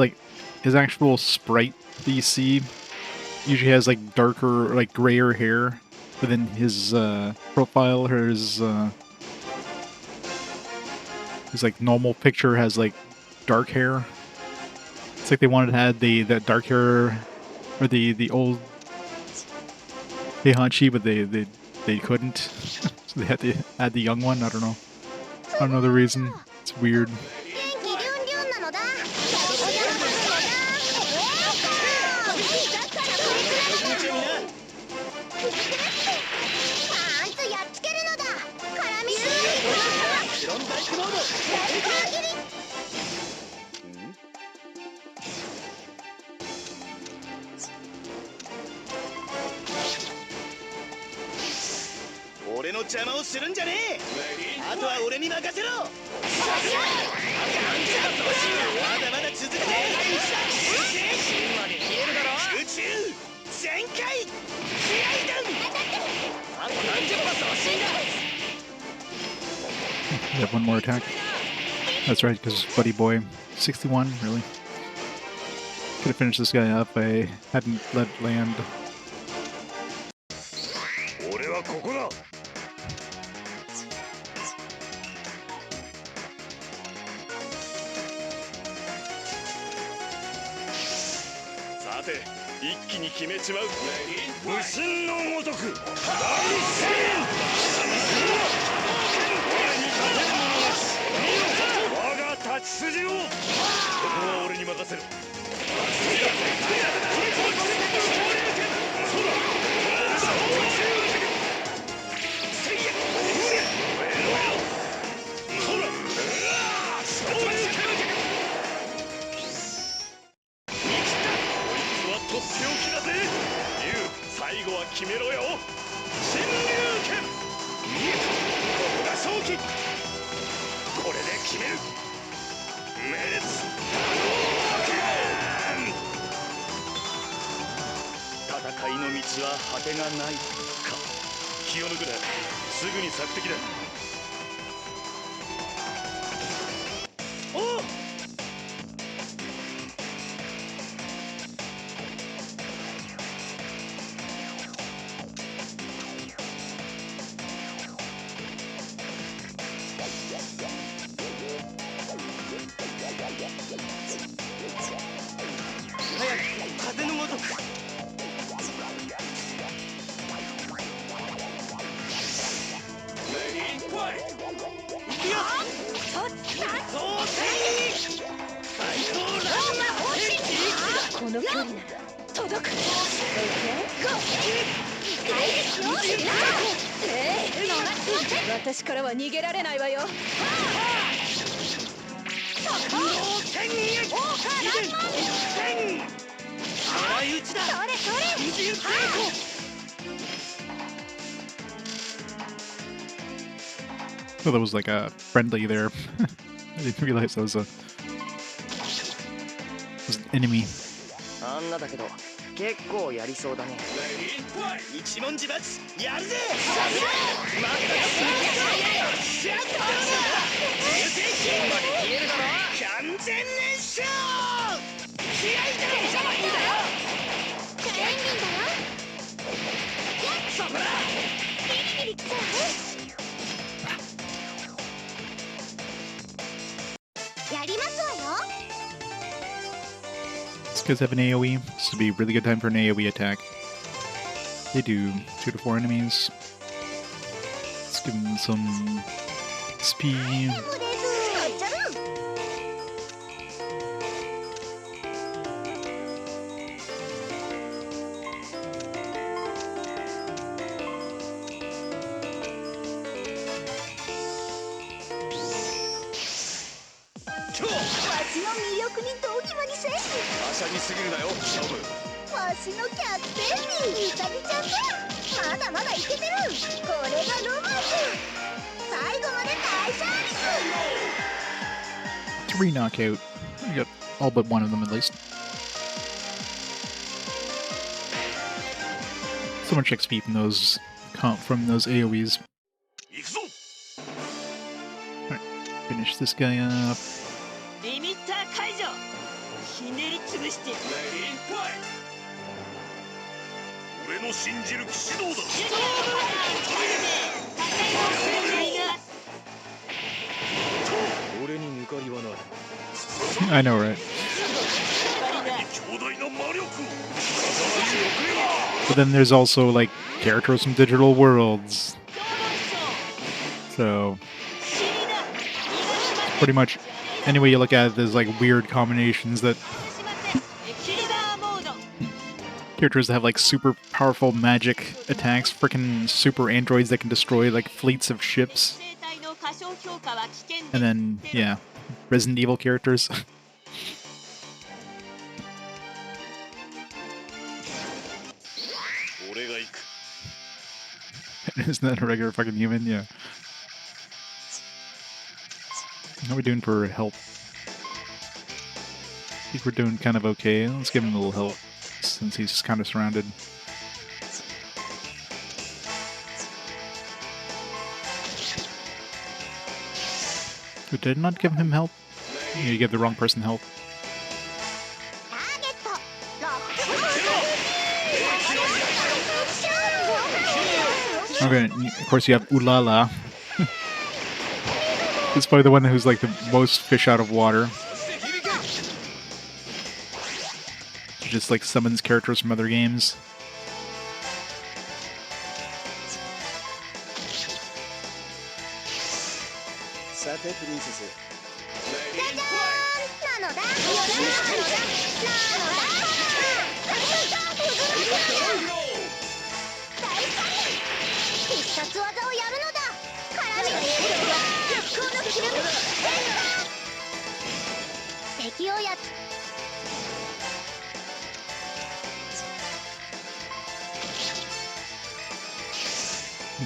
actual sprite that you see usually has like darker, like grayer hair, but then his profile or his like normal picture has like dark hair. It's like they wanted to add that dark hair or the old Heihachi, but they couldn't, so they had to add the young one. I don't know the reason. It's weird. We have one more attack. That's right, because Buddy Boy. 61, really. Could have finished this guy up. I hadn't let land. て一気に決めちまう。無心のごとく大戦。我に勝てる者なし。我が立ち筋を。ここは俺に任せろ。最後は決めろよ。侵入権。ここが勝機。これで決める。滅戦いの道は果てがないか。気を抜くな。すぐに索敵だ。おう。風のごとく。この距離なら届く。私からは逃げられないわよ。Oh, that was like a friendly there. I didn't realize that was an enemy. あんなだけど結構やりそうだね。一文字バツやるぜ。完全燃焼。気合いだ。じゃないんだよ。じゃあエンディンだよ。そこだ。ビリビリ来ちゃう。やりますわよ。These guys have an AoE. This would be a really good time for an AoE attack. They do 2 to 4 enemies. Let's give them some speed. わしの魅力にどぎまぎせん。はしゃぎすぎるなよ、勝負。わしのキャッテンミー、ウサギちゃんだ。まだまだいけてる。これがロマンス。最後まで大サービス。 3 knockout. We got all but one of them at least. So much XP from those AoEs. 行くぞ。 Alright, finish this guy up. リミッター解除。ひねり潰して。俺の信じる騎士道だ。 俺に抜かりはない。 I know, right? 強大な魔力。 But then there's also like characters from digital worlds. So pretty much any way you look at it, there's like weird combinations that characters that have like super powerful magic attacks, freaking super androids that can destroy like fleets of ships. And then, yeah, Resident Evil characters. Isn't that a regular fucking human? Yeah. How are we doing for help? I think we're doing kind of okay. Let's give him a little help, since he's kind of surrounded. But did I not give him help? You gave the wrong person help. Okay, of course you have Ulala. It's probably the one who's like the most fish out of water. it just like summons characters from other games. さてプリンセスじゃじゃーんなのだなのだなのだ大必殺技をやるのだ絡みがいい月光の切る敵をやっ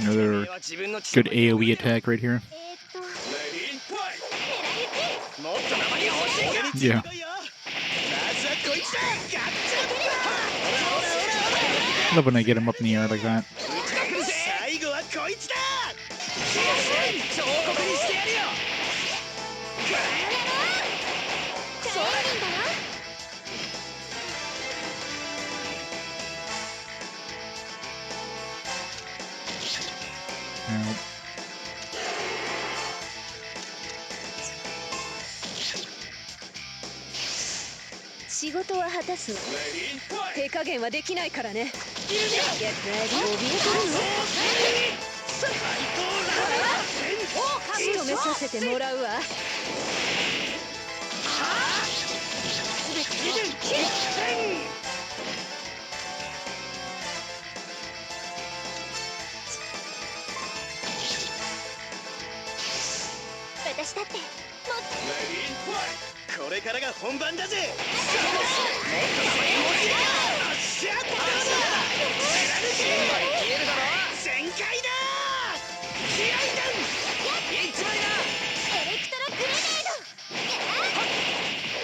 Another good AoE attack right here. もっと生に俺について Yeah. こいよまずはこいつだガッツリ Love when I get him up in the air like that. 最後はこいつだ彫刻にしてやるよ Now, 仕事は果たすわ手加減はできないからね怯えてるの認めさせてもらうわ私だってもっこれからが本番だぜ全開だ気合いだいっちまいなエレクトログレネード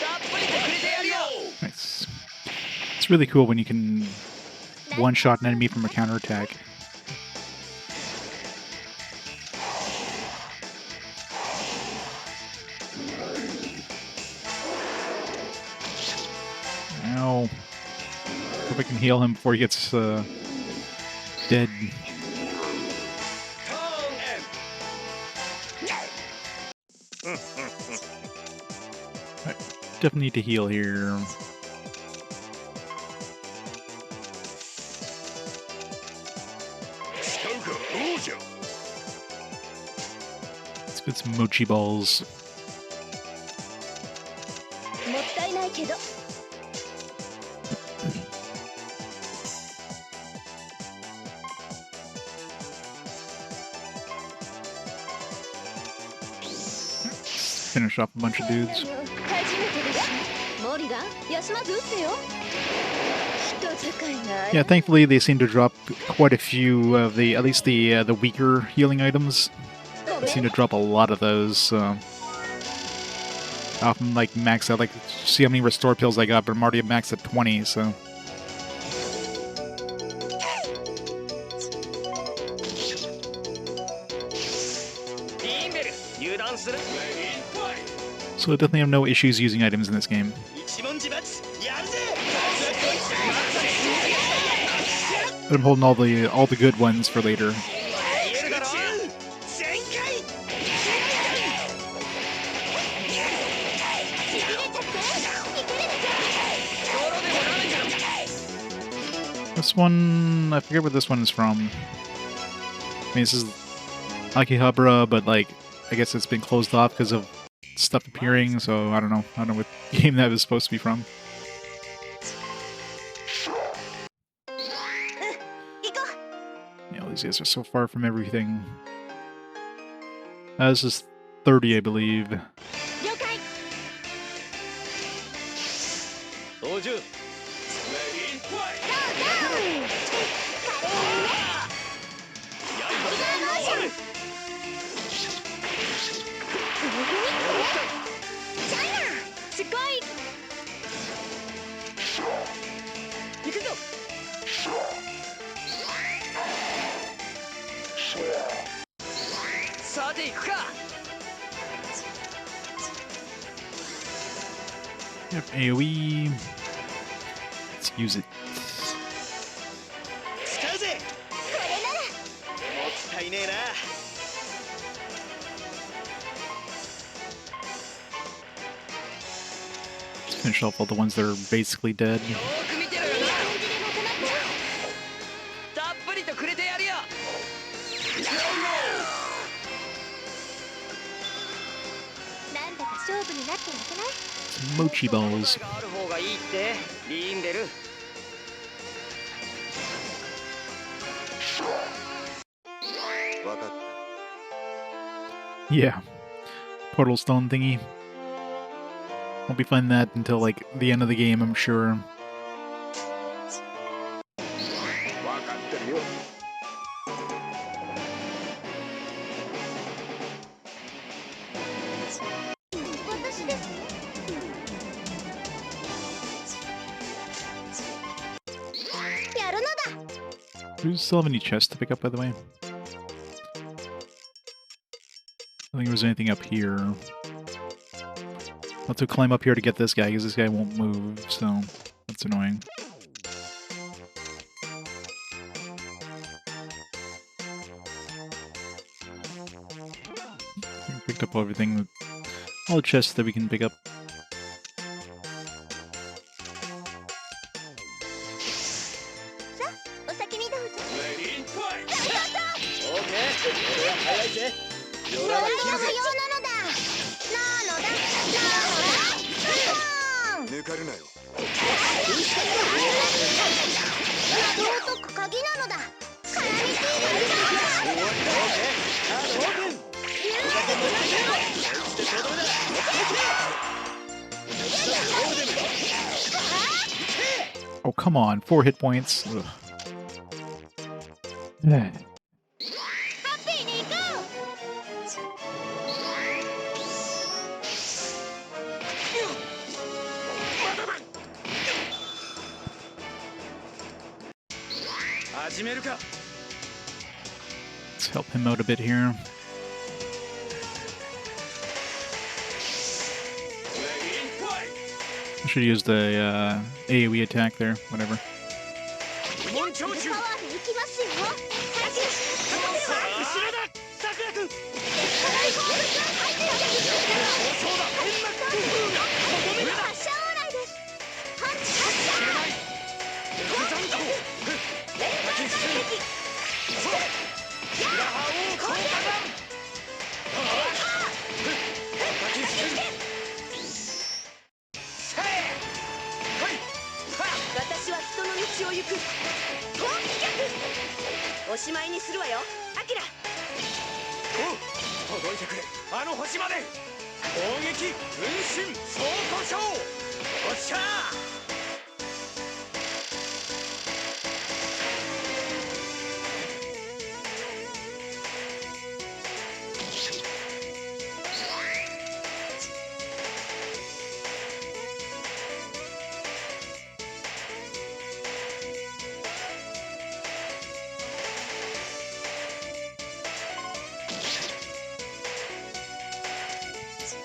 たっぷりとくれてやるよ nice. It's really cool when you can one-shot an enemy from a counterattack. Ow. Hope I can heal him before he gets dead. I definitely need to heal here. Let's get some mochi balls. もったいないけど Finish off a bunch of dudes. 初めてですモリガン休まず撃ってよ人使いが Yeah, thankfully they seem to drop quite a few of the, at least the weaker healing items. They seem to drop a lot of those. Often like max out, like see how many restore pills I got, but I'm already maxed at 20, so. So I definitely have no issues using items in this game. 一文字罰やるぜ But I'm holding all the good ones for later. 言えるだろ全開 This one, I forget where this one is from. I mean, this is Akihabara, but like, I guess it's been closed off because of stuff appearing, so I don't know. I don't know what game that was supposed to be from. Yeah, these guys are so far from everything. This is 30, I believe. 了解道中 すごい行くぞ さて行くか Yep, AoE. Let's use it. 使うぜこれならもったいねえな Finish off all the ones that are basically dead. よく mochi balls. ある方がいいってリーンベル。 Yeah. Portalstone thingy. Won't be finding that until like the end of the game, I'm sure. Do you still have any chests to pick up, by the way? I don't think there was anything up here. I'll have to climb up here to get this guy, because this guy won't move, so that's annoying. We picked up everything, all the chests that we can pick up. Oh, come on. 4 hit points. Ugh. Yeah. 始めるか。 Let's help him out a bit here. I should use the AoE attack there, whatever.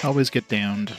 Always get downed.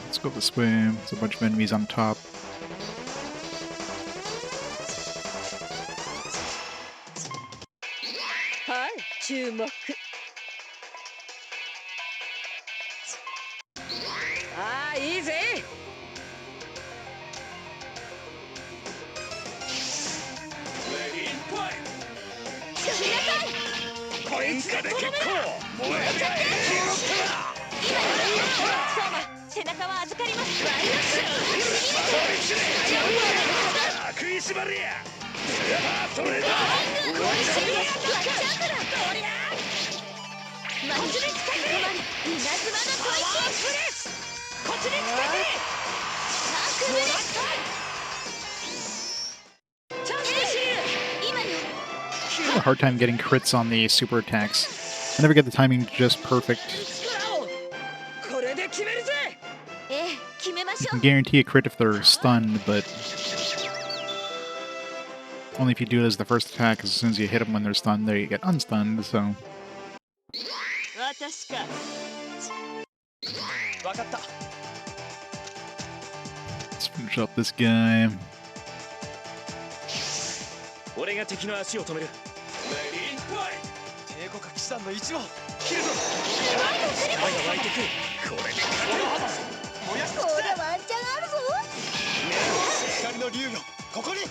Let's go this way. There's a bunch of enemies on top. hard time getting crits on the super attacks. I never get the timing just perfect. これで決めるぜ。ええ、決めま You しょ can う。 guarantee a crit if they're stunned, but only if you do it as the first attack, 'cause as soon as you hit them when they're stunned, they get unstunned, so... 私か。分かった。 Let's finish up this guy. 俺が敵の足を止める。レディーファイト。帝国騎士団の一を切るぞ。力が湧いてくる。これで勝てる。燃やしこれワンチャンあるぞ。光の竜よ、ここに。こ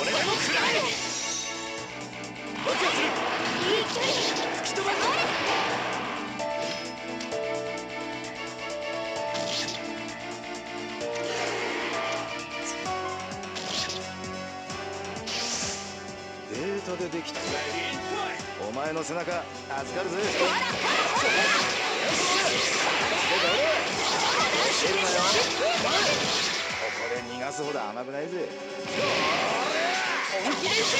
れでも食らえ。爆発する。吹き飛ばす。データでできた。お前の背中預かるぜ。教えるなよ。ここで逃がすほど甘くないぜ。本気で行く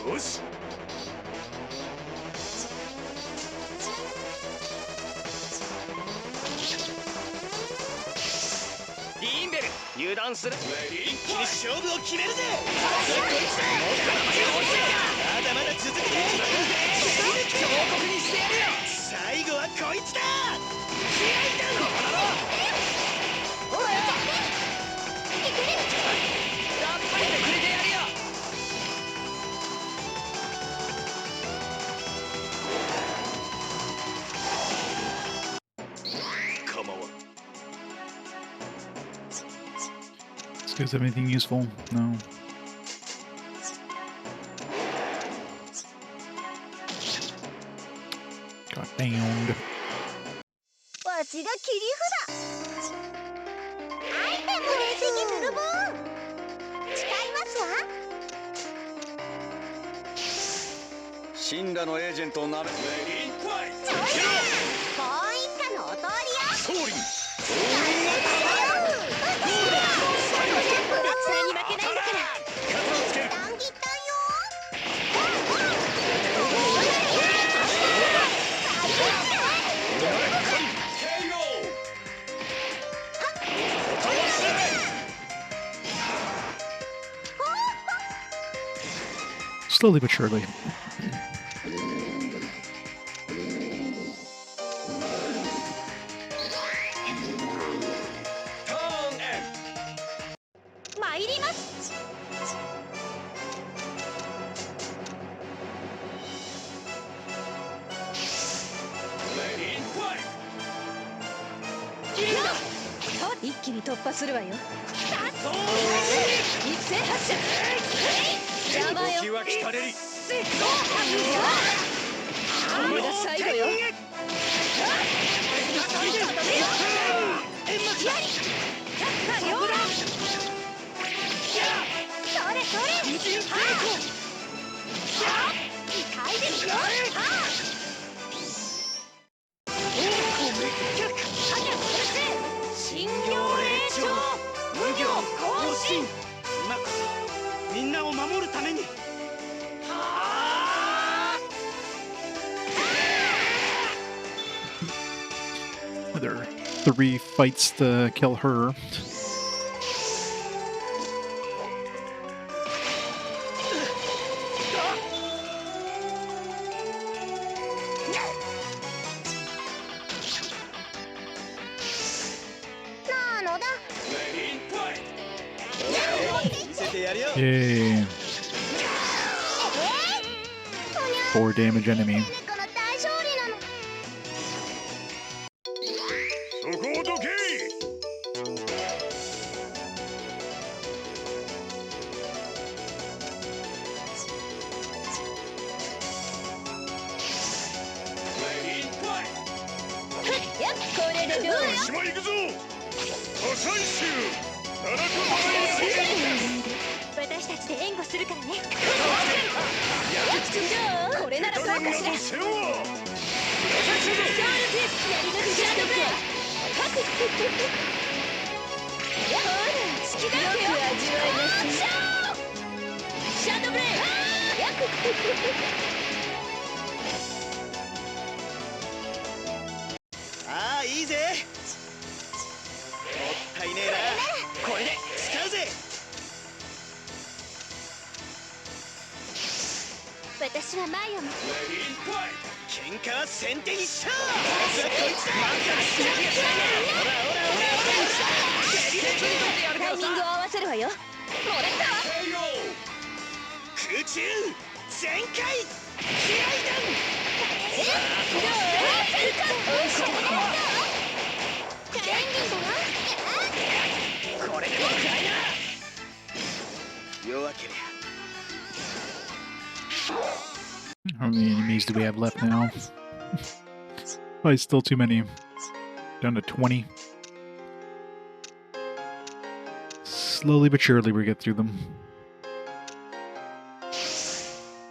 よ。よし。リンベル油断する。一気に勝負を決めるぜ。まだまだ続くぜ。彫刻にしてやるよ。最後はこいつだ。気合いだろ。おい頑張ってくれてやるよ。構わん。 This guys have anything useful? No. Got damned. わしが切り札。アイテムレシキズルボン。誓いますわ。神羅のエージェントをなめ。そりゃもう一家のお通りよ。総理。それに負けないんだから。肩をつける。断ギタンよ。Slowly but surely. 参ります。一気に突破するわよ。一斉発射。邪魔よ。気は来たれり。これが最後よ。それそれ。痛いですよ。新行霊長無行更新。今こそみんなを守るために。There are 3 fights to kill her. Yay. 4 damage enemy. この大勝利なの。そこをどけ。やっこれでどうよ。島行くぞ。破壊衆。7個前に。私たち援護するからね。これならどうかしら。シャールピースやり抜くシャドウブレイド。ほら好きだよ。よく味わいなさい。シャドウブレイド。ああいいぜ。もったいねえな。これで使うぜ。私は前を向く。喧嘩は先手にしゃー。こいつだ。タイミングを合わせるわよ。もらったわ。空中全開気合弾。これでも食らいな。弱けりゃ。 How many enemies do we have left now? Probably still too many. Down to 20. Slowly but surely we get through them.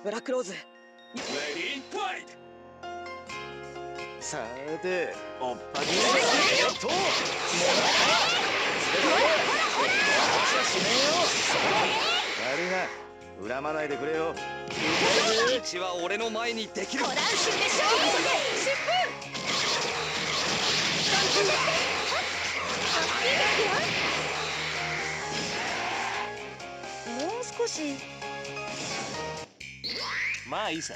ブラックローズ。さて、おっぱによっと。悪いな。恨まないでくれよ。うちは俺の前にできる。コランシュでしょ。もう少し。まあいいさ。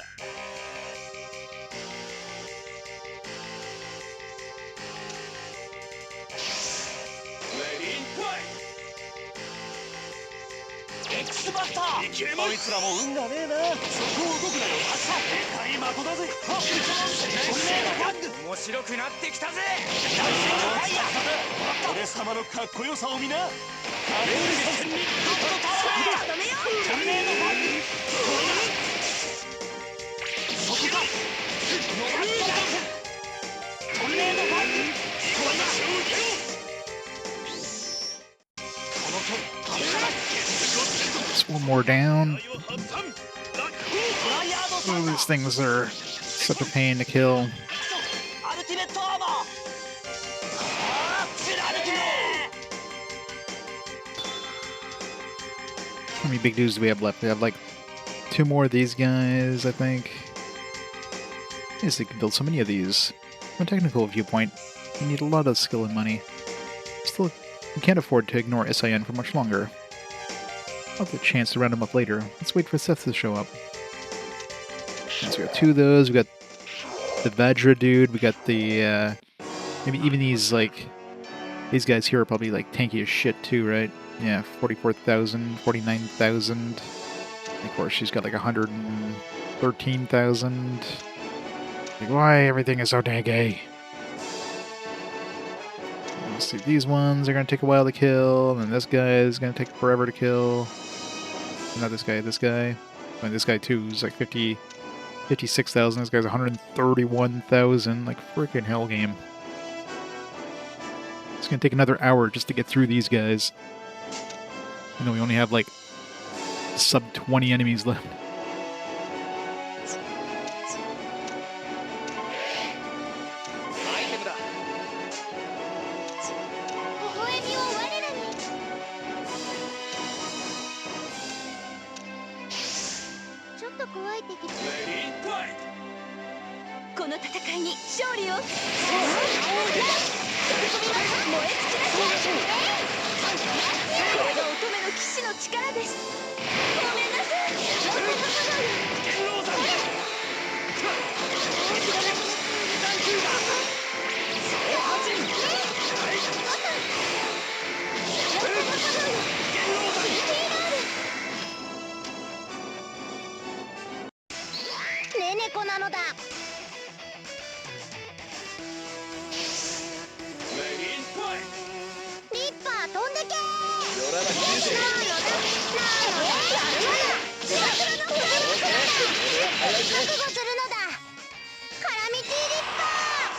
エクスバスター。こいつらも運がねえな。そこを動くなよ。でかい的だぜ。面白くなってきたぜ。俺様のかっこよさを見な。カレー戦に止めよう。トルネードバッグ。そこか。トルネードバッグ。この勝負を。Just one more down. Oh, these things are such a pain to kill. How many big dudes do we have left? We have like 2 more of these guys, I think. Yes, they can build so many of these. From a technical viewpoint, you need a lot of skill and money. Still, we can't afford to ignore SIN for much longer. I'll have the chance to round them up later. Let's wait for Seth to show up. So we got 2 of those. We got the Vajra dude. We got the maybe even these these guys here are probably like tanky as shit too, right? Yeah, 44,000, 49,000. Of course, she's got like 113,000. Like, why everything is so tanky? Let's see, these ones are gonna take a while to kill, and then this guy is gonna take forever to kill. Not this guy, this guy. And this guy too is like 56,000. This guy's 131,000. Like, freaking hell game. It's gonna take another hour just to get through these guys. You know, we only have like sub 20 enemies left.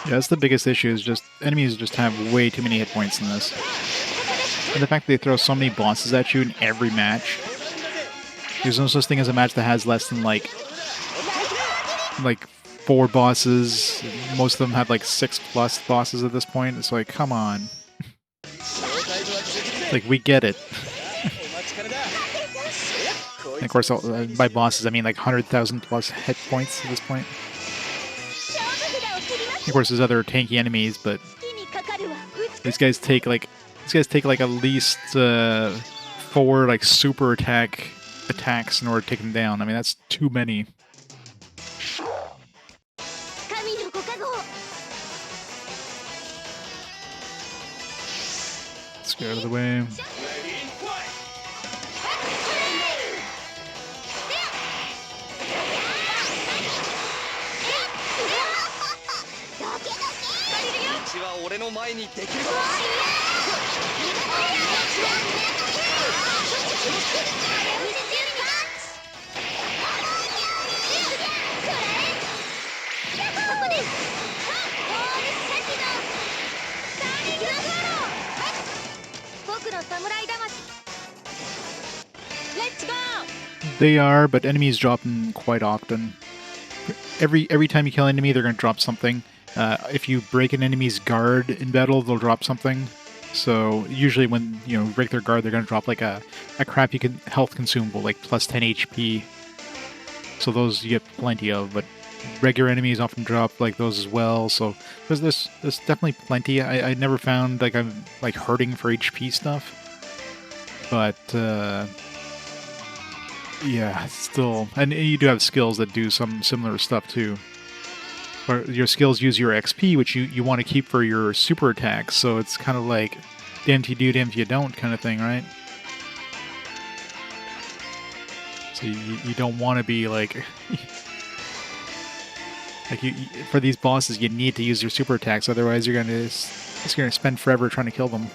Yeah, that's the biggest issue, is just enemies just have way too many hit points in this. And the fact that they throw so many bosses at you in every match, There's no such thing as a match that has less than like 4 bosses. Most of them have like 6+ bosses at this point. It's like, come on. Like, we get it. And of course, by bosses, I mean like 100,000+ hit points at this point. Of course, there's other tanky enemies, but these guys take like at least 4 like super attacks in order to take them down. I mean, that's too many. Let's get out of the way. They are, but enemies drop them quite often. Every time you kill an enemy, they're going to drop something. If you break an enemy's guard in battle, they'll drop something. So usually when you break their guard, they're going to drop like a crappy health consumable, like plus 10 HP. So those you get plenty of, but regular enemies often drop like those as well. So there's definitely plenty. I never found like I'm like hurting for HP stuff, but yeah, still, and you do have skills that do some similar stuff too. Or your skills use your XP, which you want to keep for your super attacks. So it's kind of like damned if you do, damned if you don't kind of thing, right? So you don't want to be like like for these bosses you need to use your super attacks, otherwise you're gonna spend forever trying to kill them.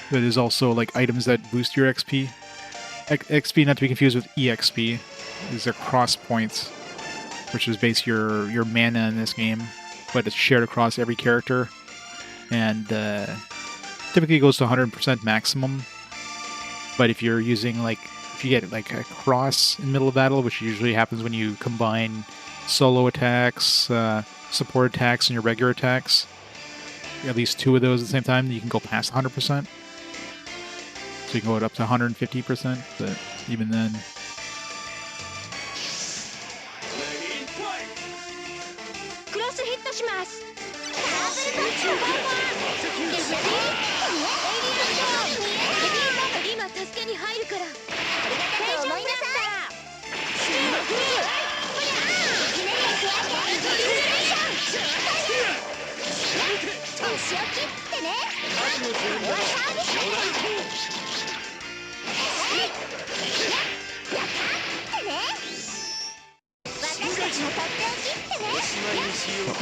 But there's also like items that boost your XP. XP, not to be confused with EXP. These are cross points, which is basically your mana in this game, but it's shared across every character, and typically goes to 100% maximum. But if you're using if you get like a cross in the middle of battle, which usually happens when you combine solo attacks, support attacks, and your regular attacks, at least 2 of those at the same time, you can go past 100%. So you can go up to 150%, but even then.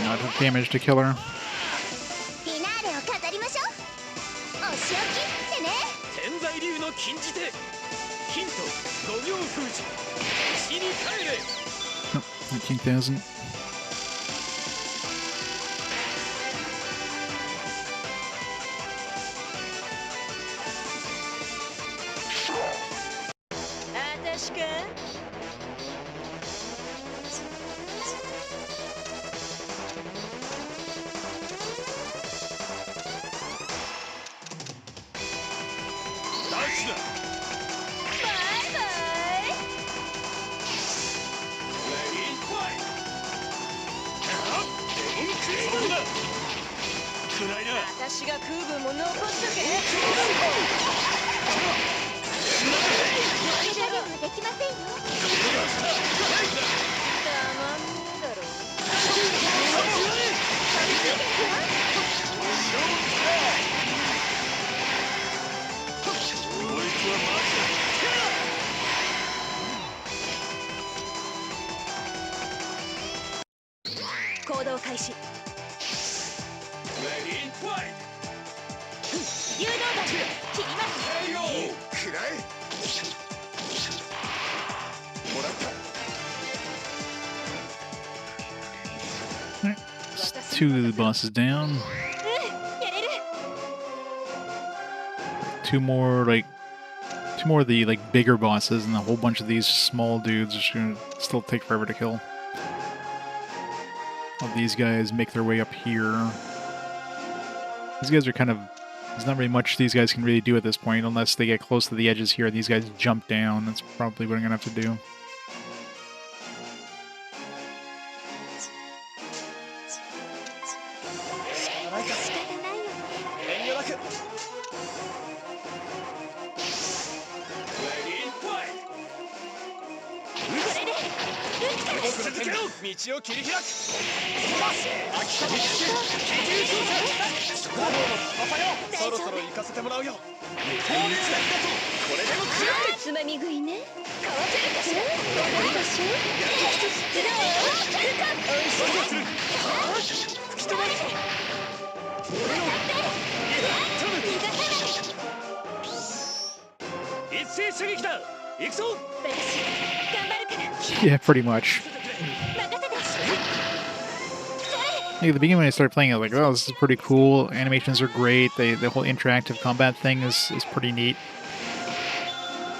Not enough damage to kill her. Oh, 19,000. Alright, 2 of the bosses down. 2 more 2 more of the like bigger bosses, and a whole bunch of these small dudes are gonna still take forever to kill. All these guys make their way up here. These guys are kind of... There's not really much these guys can really do at this point, unless they get close to the edges here and these guys jump down. That's probably what I'm gonna have to do. Yeah, pretty much. Like, at the beginning when I started playing, I was like, oh, this is pretty cool. Animations are great. The whole interactive combat thing is pretty neat.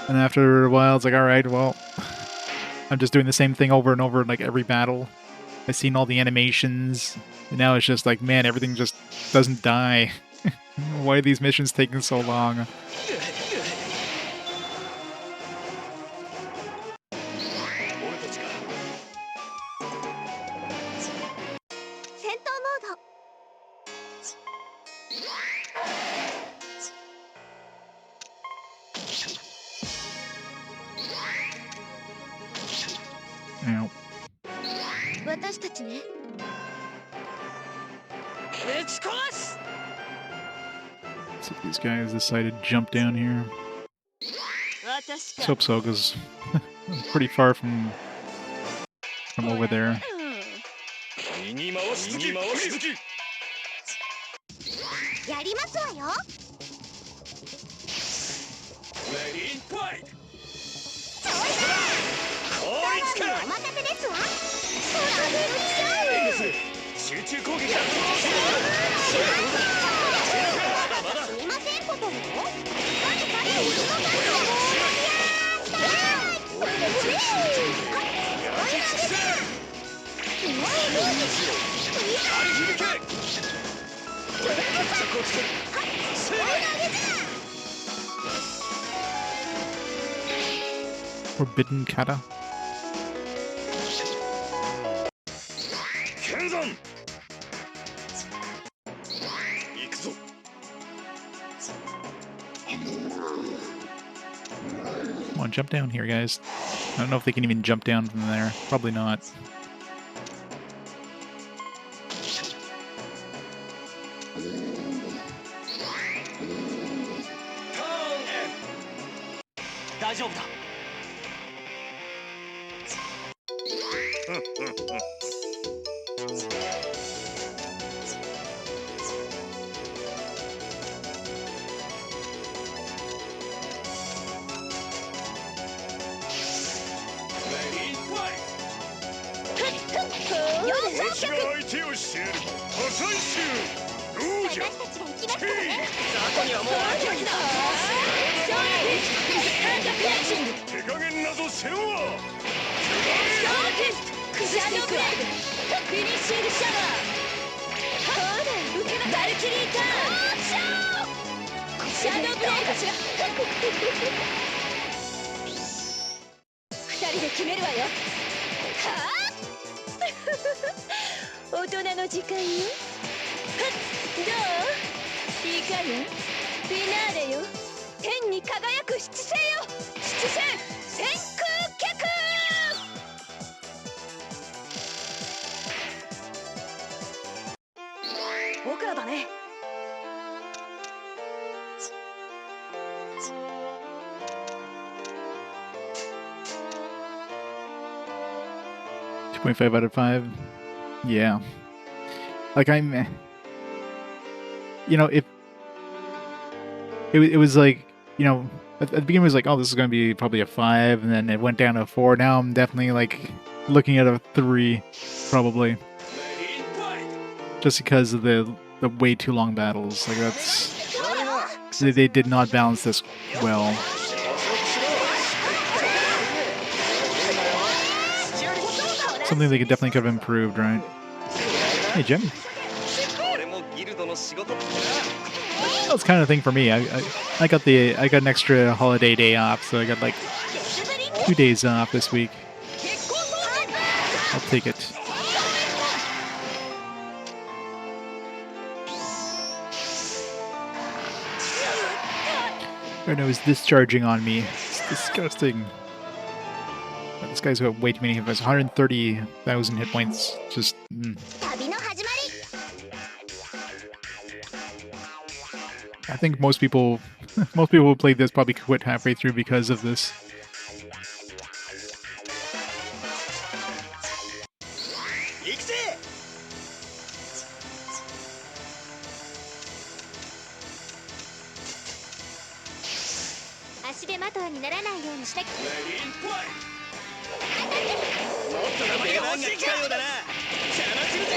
And after a while, it's like, alright, well, I'm just doing the same thing over and over in like every battle. I've seen all the animations, and now it's just like, man, everything just doesn't die. Why are these missions taking so long? Ow. So these guys decided to jump down here. Soap Soga's pretty far from over there. Forbidden Kata. Come on, jump down here, guys. I don't know if they can even jump down from there. Probably not. .5 out of 5. Yeah. Like, I'm... You know, if... It was like, you know, at the beginning it was like, oh, this is going to be probably a 5, and then it went down to a 4. Now I'm definitely, like, looking at a 3, probably. Just because of the way too long battles. Like, that's... They did not balance this well. Something they definitely could have improved, right? Hey, Jim. これもギルドの仕事ってな。 That's kind of thing for me. I got an extra holiday day off, so I got like 2 days off this week. I'll take it. Reno is discharging on me. It's disgusting. This guy's got way too many hit points. 130,000 hit points. Just. 旅の始まり I think most people who played this probably quit halfway through because of this. 行くぜ。足手まといにならないようにしなきゃ。もっと名前が欲しいかようだな。邪魔するぜ。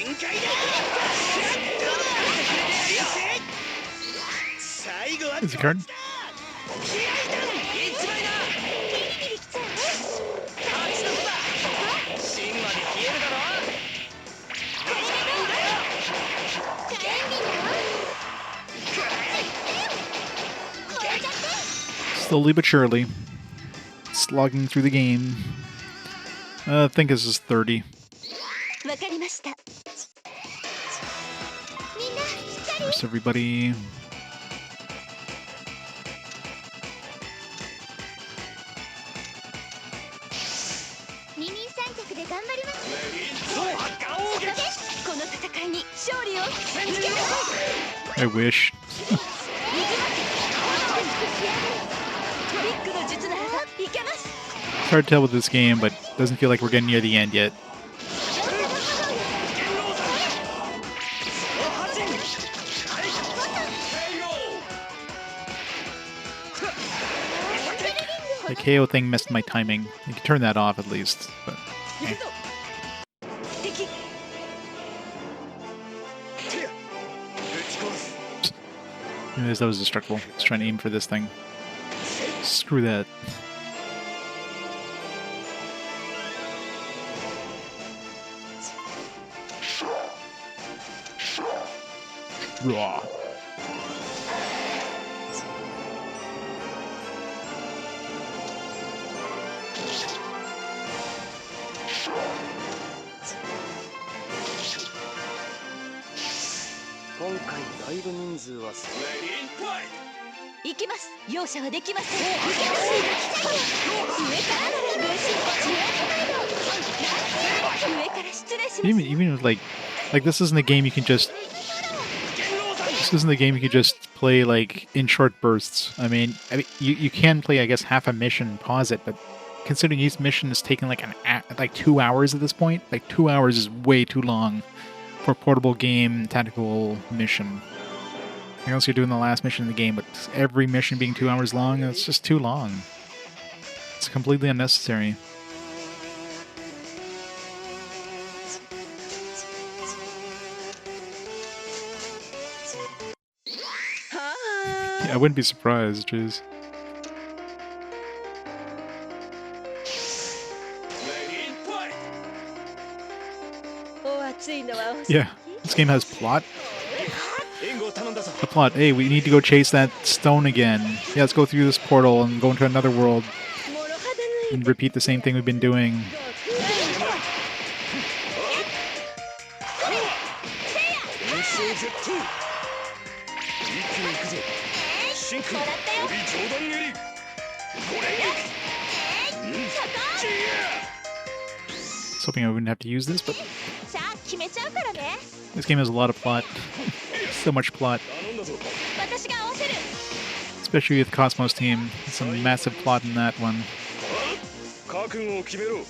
全開だ。最後は Is he card? 気合いだ。一枚だ。ビリビリきちゃうね。勝ちの子だ。芯まで消えるだろ。これがどうだよ。便利だよ。これじゃって。 Slowly but surely. Slogging through the game. I think this is 30. わかりました。みんなしっかり。 There's everybody. 二人三脚で頑張ります。そうはガオーゲ。この戦いに勝利を。 I wish. ビッグの術ならばいけます。 It's hard to tell with this game, but it doesn't feel like we're getting near the end yet. The KO thing messed my timing. You can turn that off at least. But 行くぞ。敵。 anyways, that was destructible. Just trying to aim for this thing. Screw that. Raw. 今回だいぶ人数は少ない。行きます。容赦はできません。上から分身上から失礼します。 Even with like this isn't a game you can just. This isn't a game you can just play like in short bursts. I mean you can play I guess half a mission, pause it, but considering each mission is taking like 2 hours at this point, like 2 hours is way too long for a portable game tactical mission. Unless you're doing the last mission in the game, but every mission being 2 hours long, it's just too long. It's completely unnecessary. Yeah, I wouldn't be surprised, jeez. Yeah, this game has plot. The plot, hey, we need to go chase that stone again. Yeah, let's go through this portal and go into another world and repeat the same thing we've been doing. I was hoping I wouldn't have to use this, but さあ決めちゃうからね。 this game has a lot of plot. So much plot. 私が合わせる。 Especially with Cosmos Team. Some massive plot in that one. 覚悟を決めろ。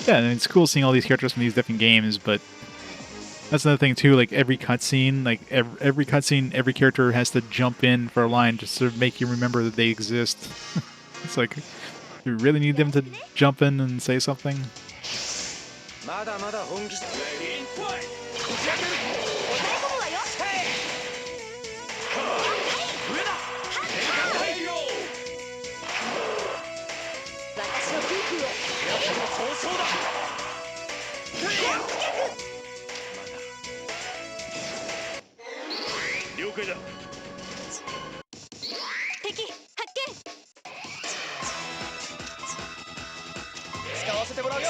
Yeah, and it's cool seeing all these characters from these different games, but that's another thing too. Like every cutscene, every cutscene, every character has to jump in for a line just to make you remember that they exist. It's like, you really need them to jump in and say something? まだまだ本気じゃ。 抑え込むわよ。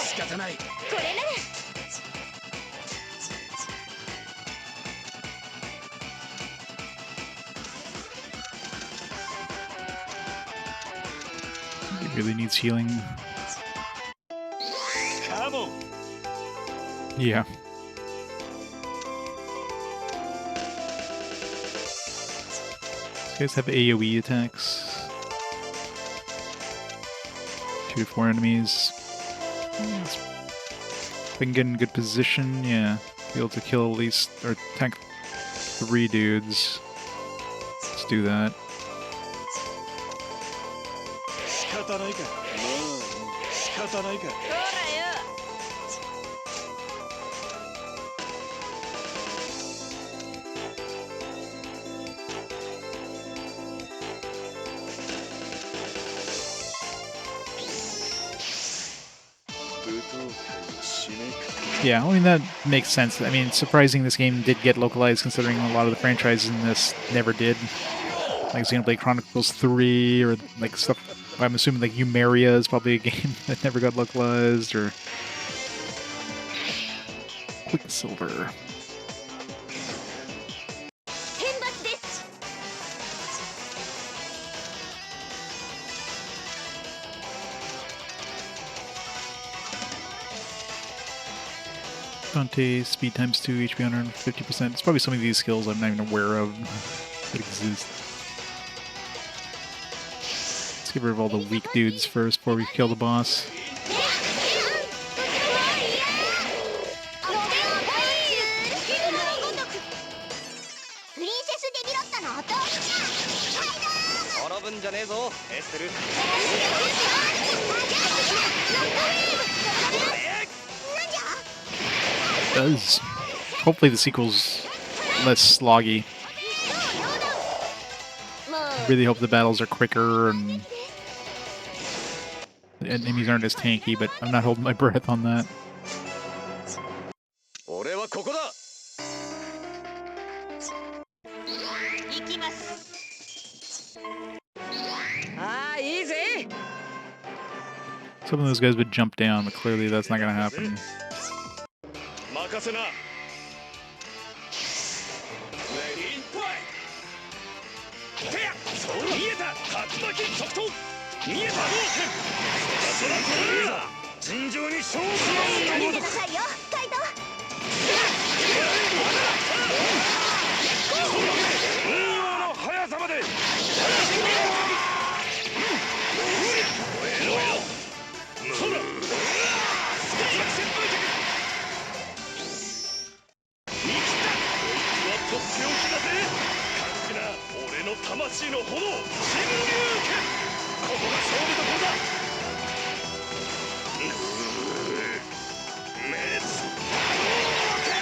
仕方ない。これなら He really needs healing. Come on. Yeah. These guys have AoE attacks. 2 to 4 enemies. If I can get in good position, yeah. Be able to kill at least, or tank 3 dudes. Let's do that. 仕方ないか。仕方ないか。ほらよ Yeah, I mean, that makes sense. I mean, it's surprising this game did get localized considering a lot of the franchises in this never did. Like Xenoblade Chronicles 3, or like stuff. I'm assuming like Umeria is probably a game that never got localized, or Quicksilver. 天罰です Dante, speed times 2, HP 150%. It's probably some of these skills I'm not even aware of that exist. Let's get rid of all the weak dudes first before we kill the boss. プリンセスデビロットのお通りじゃ。滅ぶんじゃねえぞ、エステル。 Does. Hopefully the sequel's less sloggy. もう Really hope the battles are quicker and the enemies aren't as tanky, but I'm not holding my breath on that. 俺はここだ。行きます。ああいいぜ Some of those guys would jump down, but clearly that's not gonna happen. 任せな。てや、そう見えた。竜巻速投。見えた。そらこれだ。尋常に勝負し見てくださいよ、カイト。運用の速さまで。そうだ。魂の炎、新竜拳。ここが勝負どころだ。滅剣。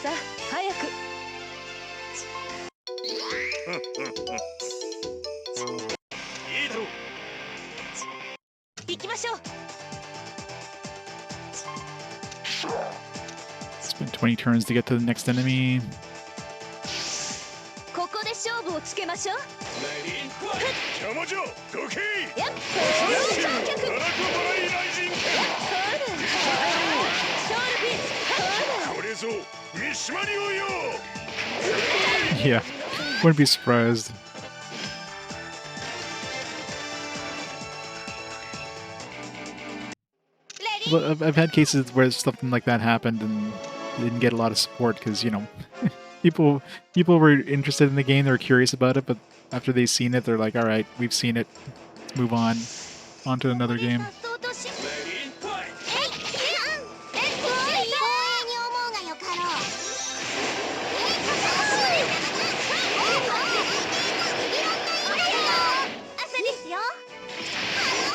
さあ早く いいだろう。行きましょう Spend 20 turns to get to the next enemy. ここで勝負をつけましょう邪魔じゃ。どけ。やっほバラコバライライジン剣。ソウルピースほら これぞ三島流よ。 Yeah, wouldn't be surprised. But I've had cases where something like that happened and didn't get a lot of support because, you know, people were interested in the game, they were curious about it, but after they've seen it, they're like, all right, we've seen it, let's move on to another game.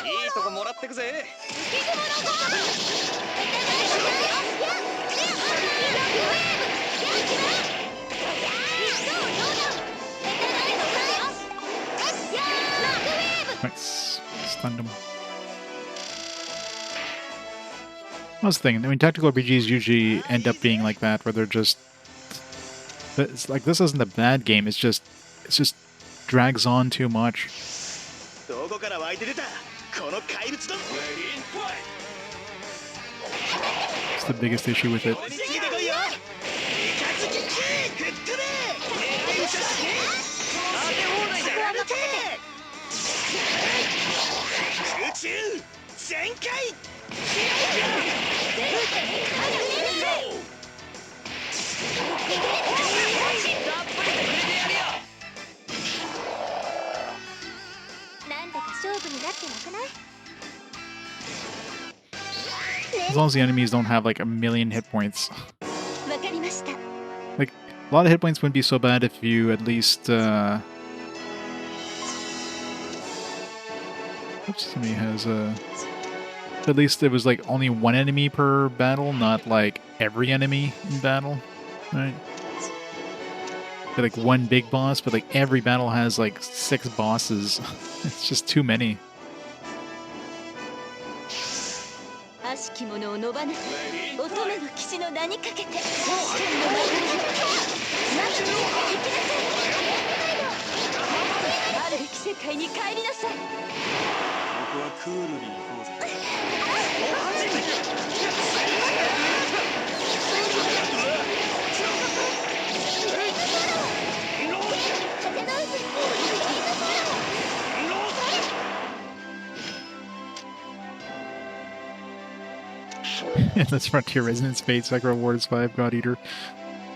いいとこもらってくぜ。Stunned him. That's the thing. I mean, tactical RPGs usually end up being like that, where they're just. But it's like this isn't a bad game. It's just drags on too much. どこから湧いて出たこの怪物だ It's the biggest issue with it. ついてこいよ三日月キーくってね狙い撃ちだしね当て放題だやるて空中全開 なんだか勝負になってなくない？ As long as the enemies don't have like a million hit points. わかりました。 Like a lot of hit points wouldn't be so bad if you at least. Oops, somebody has at least it was like only one enemy per battle, not like every enemy in battle, right? Like one big boss, but like every battle has like 6 bosses. It's just too many. 悪しき者を野放す乙女の騎士の名にかけてあるべき世界に帰りなさい。ここはクールに行こうぜ Yeah, that's Frontier Resonance Fate, Sakura Wars 5, God Eater,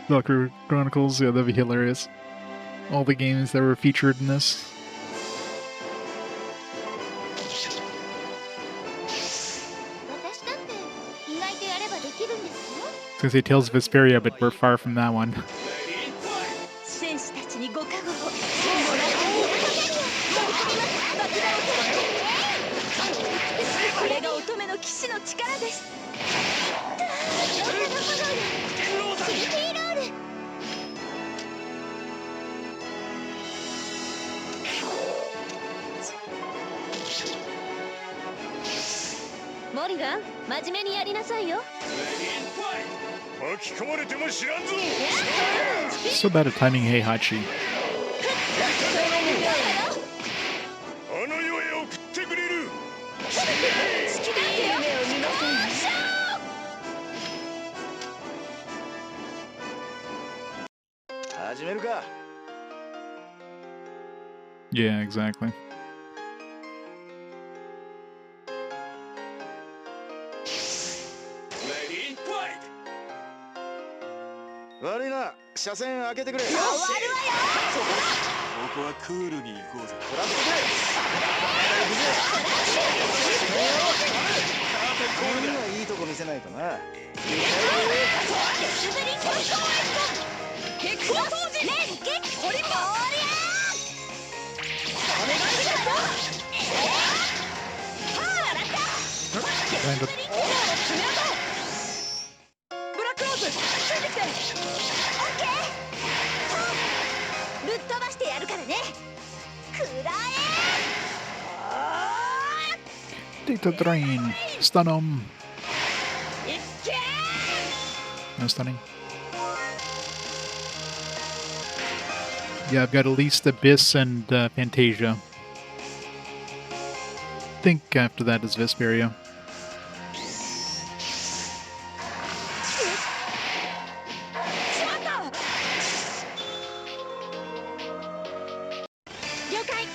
Valkyrie Chronicles. Yeah, that'd be hilarious. All the games that were featured in this. 私だって意外とやればできるんですよ。 I was gonna say Tales of Vesperia, but we're far from that one. 戦士たちにご加護を。これが乙女の騎士の力です。モリガン、真面目にやりなさいよ。 巻き込まれても知らんぞ So bad at timing Heihachi. あの世へ送ってくれる 始めるか Yeah, exactly. 悪いな車線開けてくれ ここはクールに行こうぜ トランプこれはいいとこ見せないとな Kind of. ブラックローズ、ついてきて。オッケー。ぶっ飛ばしてやるからね。くらえ。 Data Drain! Stun him! いっけー。 No stunning. Yeah, I've got at least Abyss and Fantasia. I think after that is Vesperia. 了解。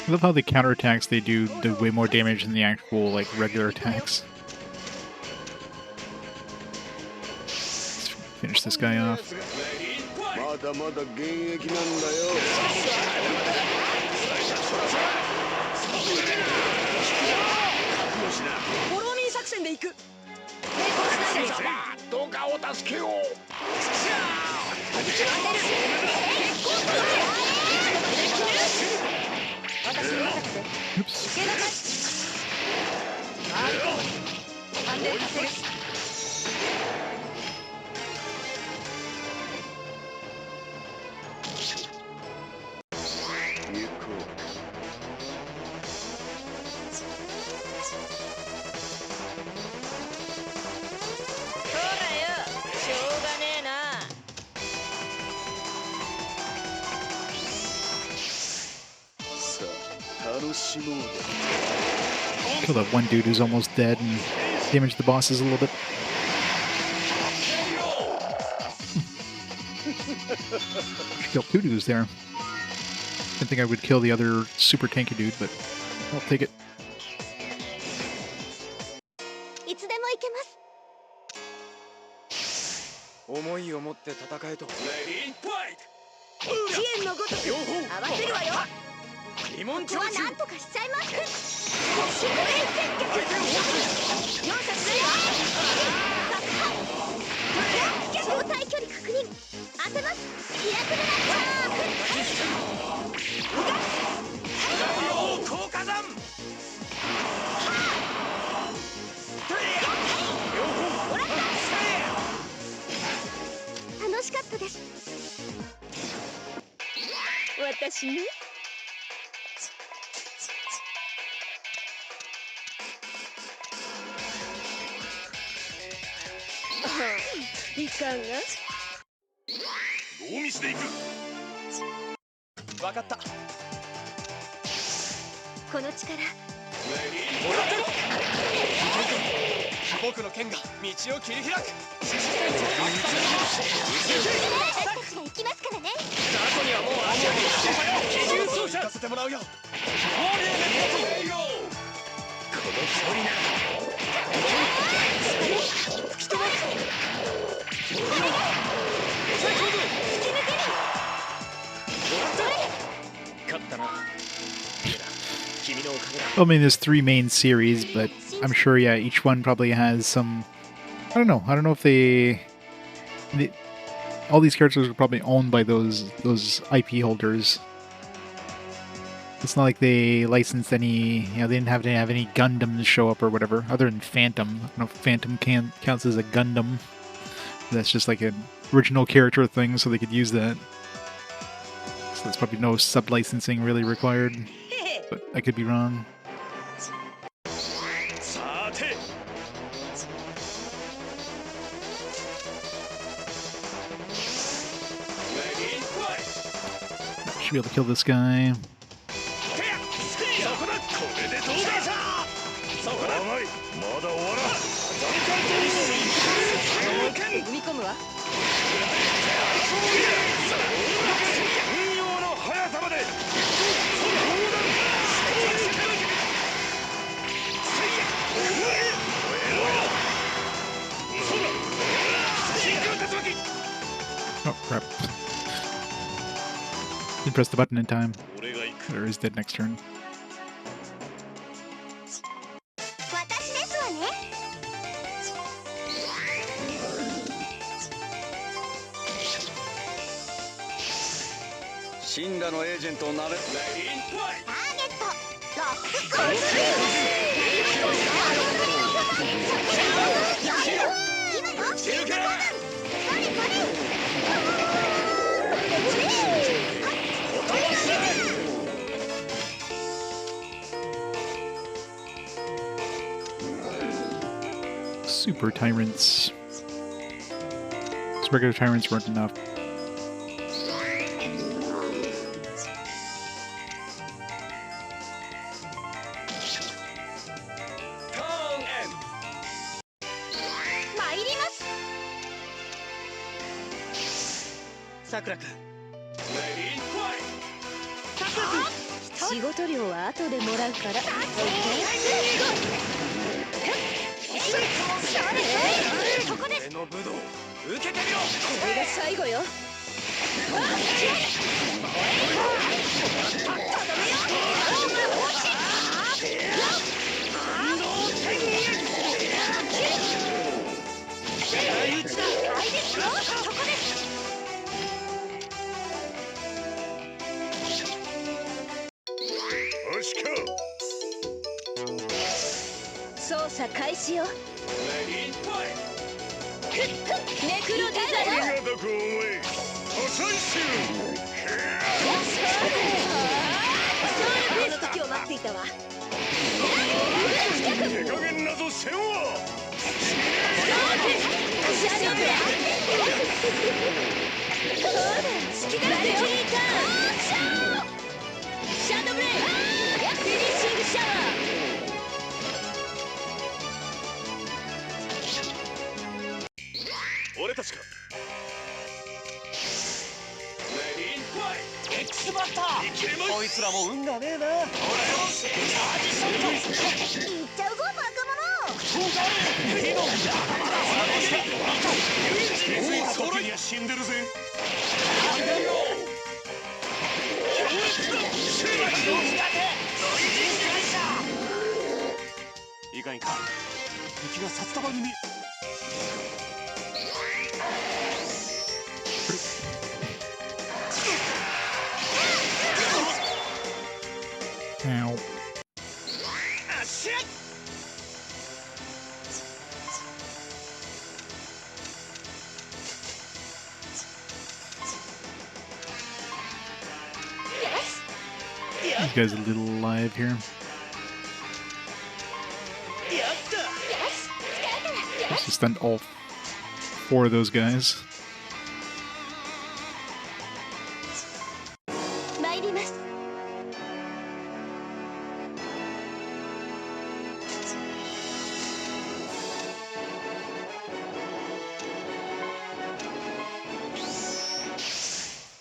I love how the counterattacks they do way more damage than the actual, like, regular attacks. Let's finish this guy off. まだまだ現役なんだよ フォローミー作戦で行く。どうかお助けを Oops. 安定させる。行こそうだよしょうがねえなう。さあ楽しもうぜ。 Kill that one dude who's almost dead and damage the bosses a little bit. Kill two dudes there. Didn't think I would kill the other super tanky dude, but I'll take it. いつでも行けます。思いを持って戦えと。遅延のごとく合わせるわよ。リモンここは長州なんとかしちゃいます。守護霊戦術。容赦しないわ。招待距離確認。当てます。ミラクルマッチ効果弾楽しかったです。私ね。いかが？ノーミスで行く。分かった。この力。僕の剣が道を切り開く。私たちが行きますからね。後にはもう足を基準操作行かせてもらうよ。この距離なら吹き飛ばす。勝ったな。君のおかげだ。 I mean, there's 3 main series, but I'm sure, yeah, each one probably has some. I don't know. I don't know if they all these characters are probably owned by those IP holders. It's not like they licensed any. You know, they didn't have to have any Gundams show up or whatever, other than Phantom. I don't know if Phantom counts as a Gundam. That's just like an original character thing, so they could use that. So there's probably no sub-licensing really required, but I could be wrong. さて Should be able to kill this guy. そこだ。これでどうだ。そこだ。まだ終わらん。踏み込むわ。運用の速さまで。 Oh crap. Didn't press the button in time. Or is dead next turn. 私ですわね。神羅のエージェントをなれ。ターゲット。ロックコンスSuper Tyrants. These regular Tyrants weren't enough. Sakura-kun. 仕事量は後でもらうから。俺の武道受けてみろ。これが最後よ。操作開始よ。ネクロデザイン。ありがたく思え。破砕集。いたわ。手加減なぞせんわ。シャドウブレイほら好きだってよ。シャドウブレイフィニッシングシャワー。俺たちか。エクスバッター。こいつらも運がねえな。ほらよ、チャージショット。いっちゃうぞバカ者。そこには死んでるぜ。いかんいかん。敵が札束に見。Ow. あっしゃ。You guys are a little alive here. Let's just stun all 4 of those guys. 参ります。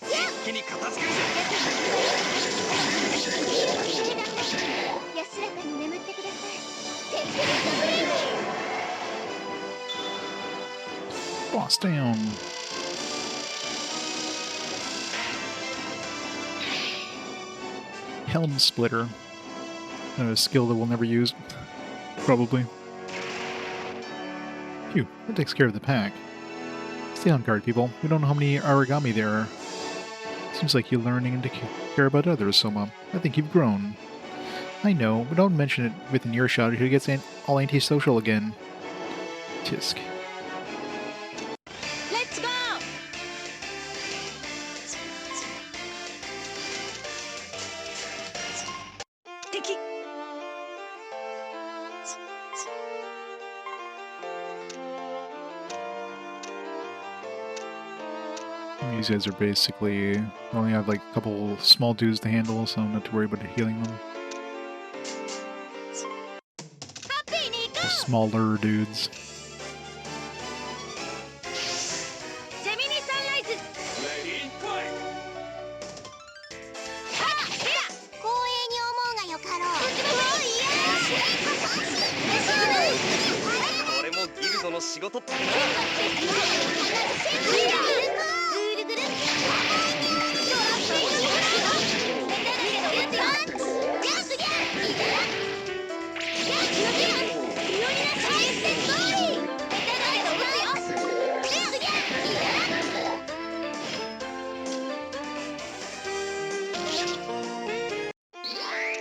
一気に片付けるぜ。安らかに眠ってください。テイクイットブリー Boss down. Helm Splitter. A skill that we'll never use. Probably. Phew, that takes care of the pack. Stay on guard, people. We don't know how many origami there are. Seems like you're learning to care about others, Soma. I think you've grown. I know, but don't mention it within earshot or he gets all antisocial again. Tisk. Let's go! 敵 These guys are basically only have like a couple small dudes to handle, so I'm not to worry about healing them. The smaller dudes. ジェミニサンライズ。光栄に思うがよかろう。俺もギルドの仕事ってな。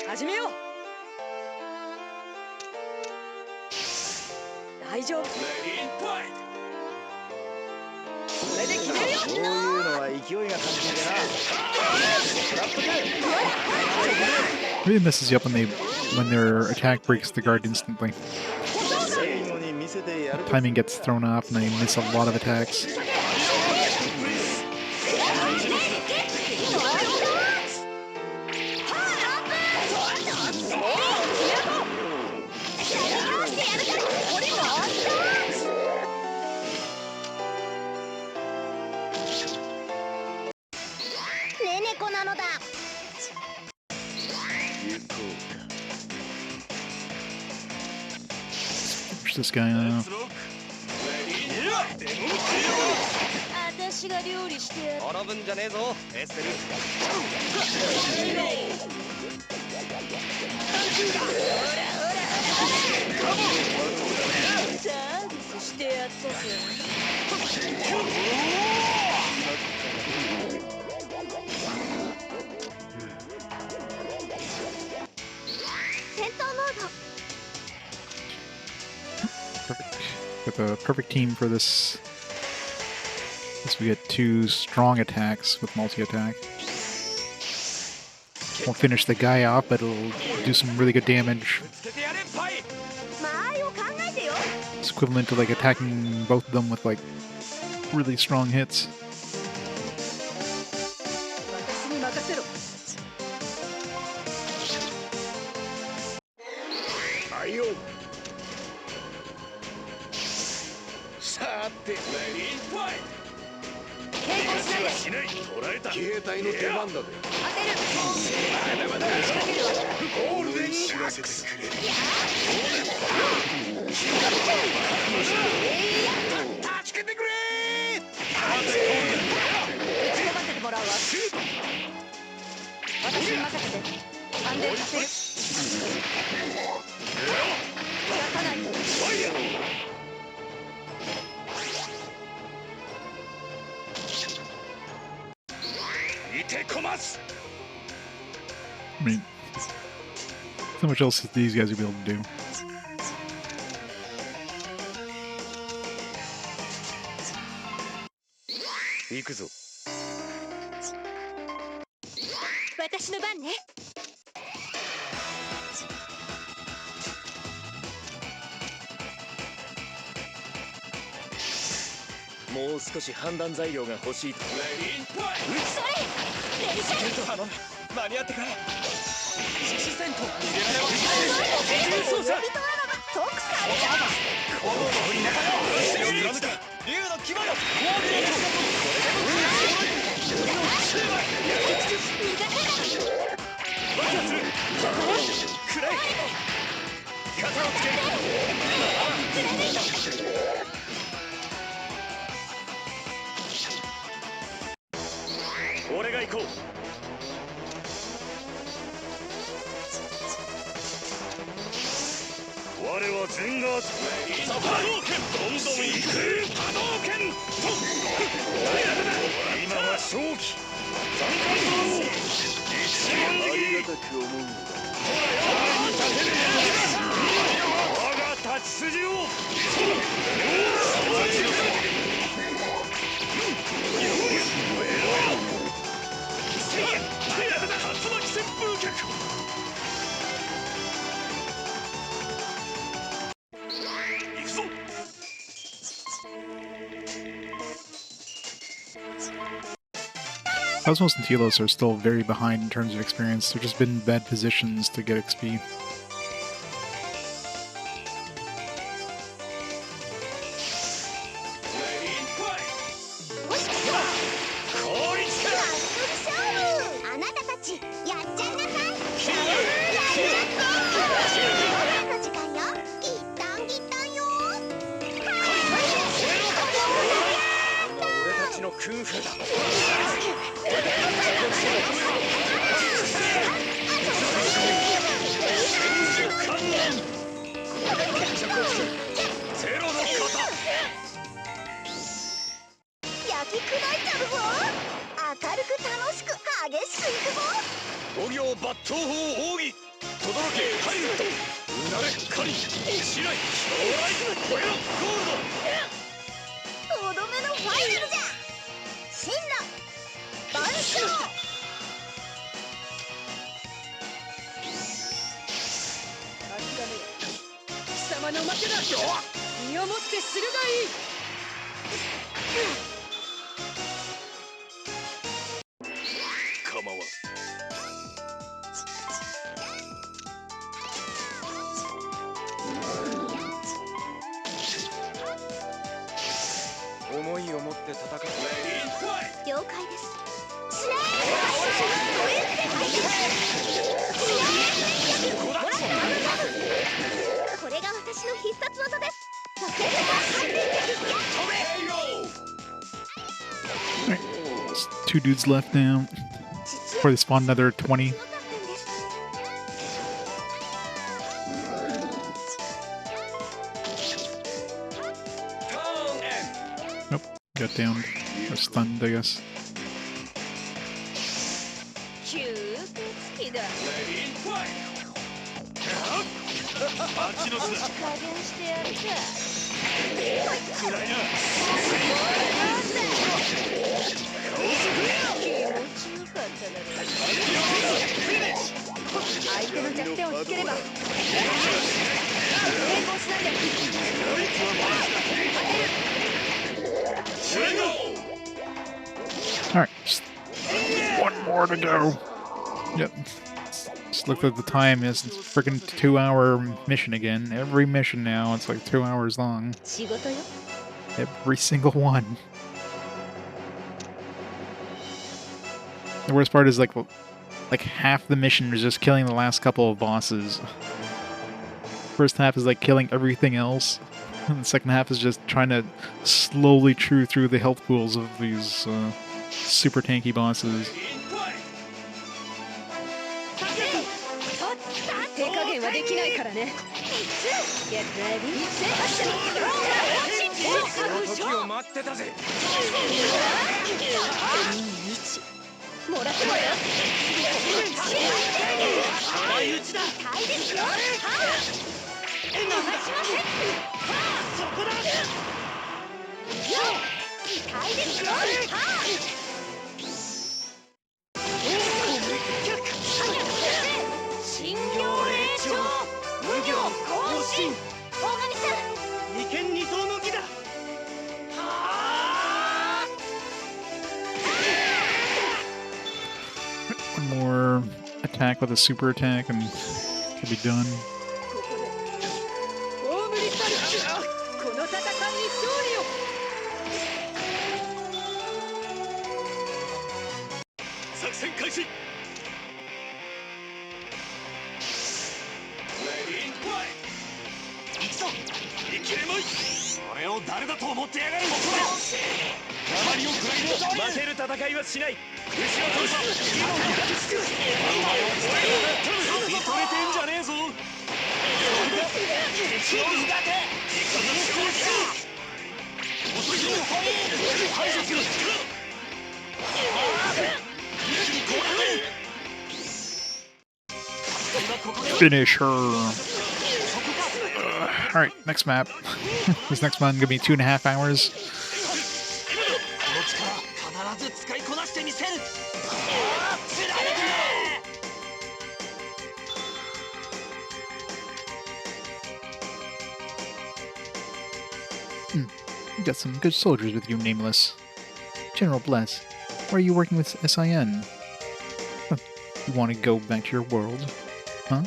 始めよう。大丈夫。これで決めるよ。こういうのは勢いが感じるな。 Really messes you up when their attack breaks the guard instantly. 最後に見せてやる。 Timing gets thrown off and they miss a lot of attacks. ねねこなのだ。 Push this guy out. 私が料理してやる。滅ぶんじゃねえぞ、エステル。サービスしてやったぜ。戦闘モード。 Perfect. Got the perfect team for this. Guess we get 2 strong attacks with multi-attack. Won't finish the guy off, but it'll do some really good damage. ぶつけてやれパイ 間合いを考えてよ It's equivalent to like attacking both of them with like really strong hits. 私に任せろ。はいよさてレディーファイ抵抗しないで。しない捕らえた携帯の出番だぜ当てる。まだまだ仕掛けるわ。ゴールデン知らせてくれ助けてくれ打ち込ませてもらうわ。私に任せて。安定させる。逃がさない。いてこます I mean, so much else that these guys will be able to do. 行くぞ私の番ね。もう少し判断材料が欲しいとレディーファイそれ。連射。ちょっと頼む間に合ってから獅子戦闘逃げられはしない自由操作人ならば即されたこの鳥な足を貫く竜の牙のコーディネートこれでも強い焼き尽くす爆発くらい肩をつけ俺が行こう我は全が波動拳どんどん行く波動拳と今は正気残魂道一文ありがたく思うのだ我が立ち筋を竜巻旋風脚行くぞ Cosmos and Telos are still very behind in terms of experience. They've just been in bad positions to get XP. あなたたちやっちゃいなさいやっちゃったの時間よギッタンギッタンよ俺たちのクンフーだゼロの型焼き砕いちゃうぞ明るく楽しく激しくいくぞ五行抜刀法奥義轟けハリウッドうなれカリシライオーライトこれのゴールドとどめのファイナルじゃ神羅万象諦めよ。貴様の負けだ。身をもってするがいい。構わん思いを持って戦う了解ですスレこれが私の必殺技です There's 2 dudes left now. Before they spawn another 20. Nope, got downed. Or stunned, I guess. 吸血鬼だ。蜂の巣だ加減してやるか。暗いな気持ちよかっただろう。点をつければ成功しないでAlright, just one more to go. Yep. Just looked at the time, it's a freaking 2-hour mission again. Every mission now, it's like 2 hours long. 仕事よ Every single one. The worst part is like half the mission is just killing the last couple of bosses. First half is like killing everything else, and the second half is just trying to slowly chew through the health pools of these super tanky bosses. 手加減はできないからね Get ready 時を待ってたぜもらってもらう相打ちだ大ですよそこだ大ですよ新行霊長無行更新大神さん二剣二刀の儀だ One more attack with a super attack and should be done. 大振りスタルこの戦いに勝利を 作戦開始。行くぞ。生きれまい。俺を誰だと思ってやがる。ここだ。鉛を食らいの。負ける戦いはしない。後ろ取るぞ。次の右だ。お前を伝えろ。見とれてんじゃねえぞ。勝負だけ。行くぞ勝負だ。遅いぞ。排除する。Finish her. Alright, next map. This next one gonna be 2.5 hours. この力必ず使いこなしてみせる。You got some good soldiers with you, Nameless. General Bless, why are you working with SIN? Huh, you want to go back to your world? Huh?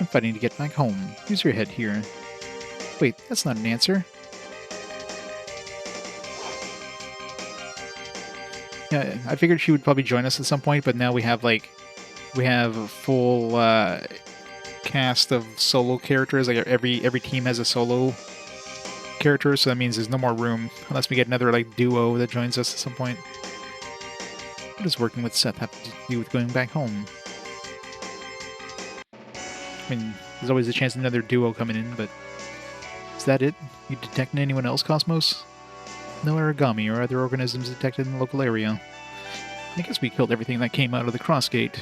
I'm fighting to get back home. Use your head here. Wait, that's not an answer. Yeah, I figured she would probably join us at some point, but now we have a full cast of solo characters. Like every team has a solo character, so that means there's no more room unless we get another like duo that joins us at some point. What does working with Seth have to do with going back home? I mean, there's always a chance of another duo coming in, but is that it? You detecting anyone else, Cosmos? No origami or other organisms detected in the local area. I guess we killed everything that came out of the cross gate.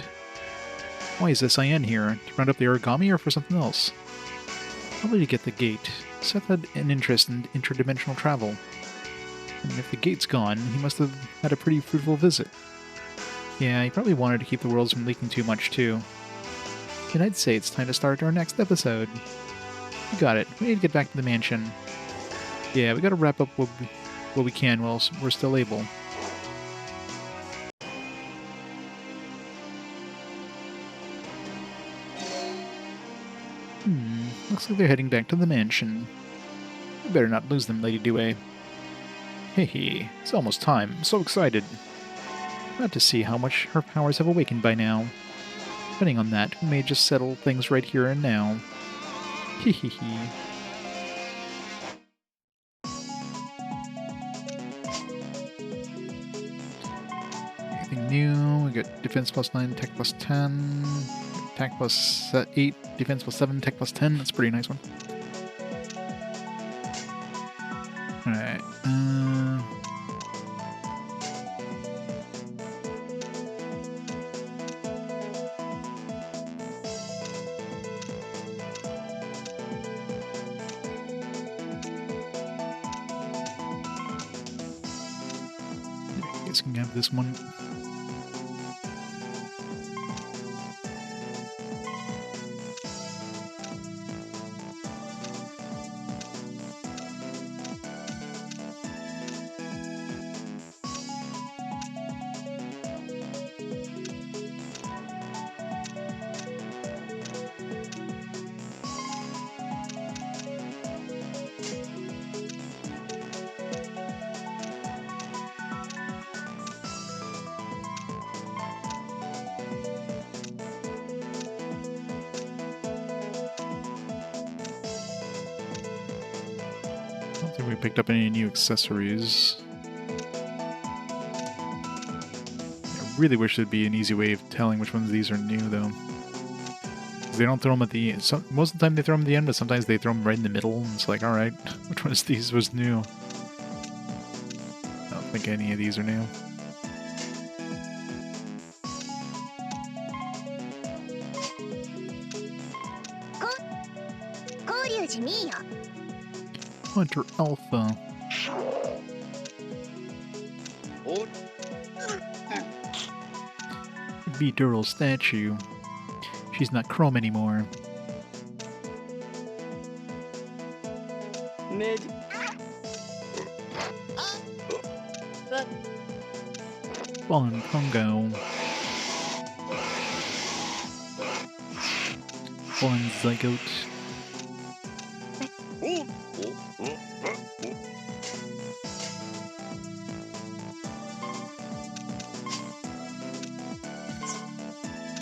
Why is SIN here? To round up the origami or for something else? Probably to get the gate. Seth had an interest in interdimensional travel. And if the gate's gone, he must have had a pretty fruitful visit. Yeah, he probably wanted to keep the worlds from leaking too much, too. And I'd say it's time to start our next episode. You got it. We need to get back to the mansion. Yeah, we gotta wrap up what we can while we're still able. Looks like they're heading back to the mansion. We better not lose them, Lady Due. Hey, it's almost time. I'm so excited. Glad to see how much her powers have awakened by now. Depending on that, we may just settle things right here and now. Hehehe. Anything new? We got defense plus 9, tech plus 10, attack plus 8, defense plus 7, tech plus 10. That's a pretty nice one. Alright, I guess we can have this one. think we picked up any new accessories. I really wish there'd be an easy way of telling which ones of these are new, though. They don't throw them at the end. Most of the time they throw them at the end, but sometimes they throw them right in the middle, and it's like, alright, which one of these was new? I don't think any of these are new. Koryuji Mii. Hunter Alpha. B-Dural statue. She's not chrome anymore. Fallen Pongo. Fallen Zygote.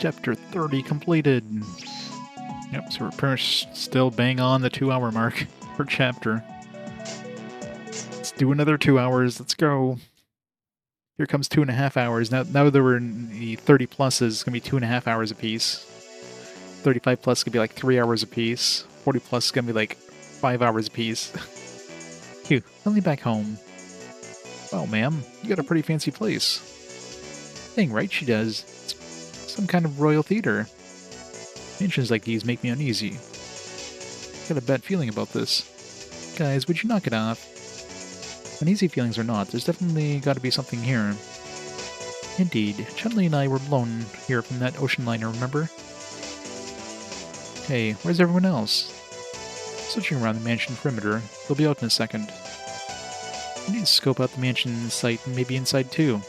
Chapter 30 completed. Yep, so we're pretty much still bang on the 2-hour mark per chapter. Let's do another 2 hours. Let's go. Here comes 2.5 hours. Now that we're in the 30 pluses, it's gonna be 2.5 hours apiece. 35 plus is gonna be like 3 hours apiece. 40 plus is gonna be like 5 hours apiece. Phew, only back home. Well, ma'am, you got a pretty fancy place. Dang right she does. Some kind of royal theater. Mansions like these make me uneasy. Got a bad feeling about this. Guys, would you knock it off? Uneasy feelings or not, there's definitely got to be something here. Indeed, Chun-Li and I were blown here from that ocean liner, remember? Hey, where's everyone else? Searching around the mansion perimeter. They'll be out in a second. We need to scope out the mansion site and maybe inside too.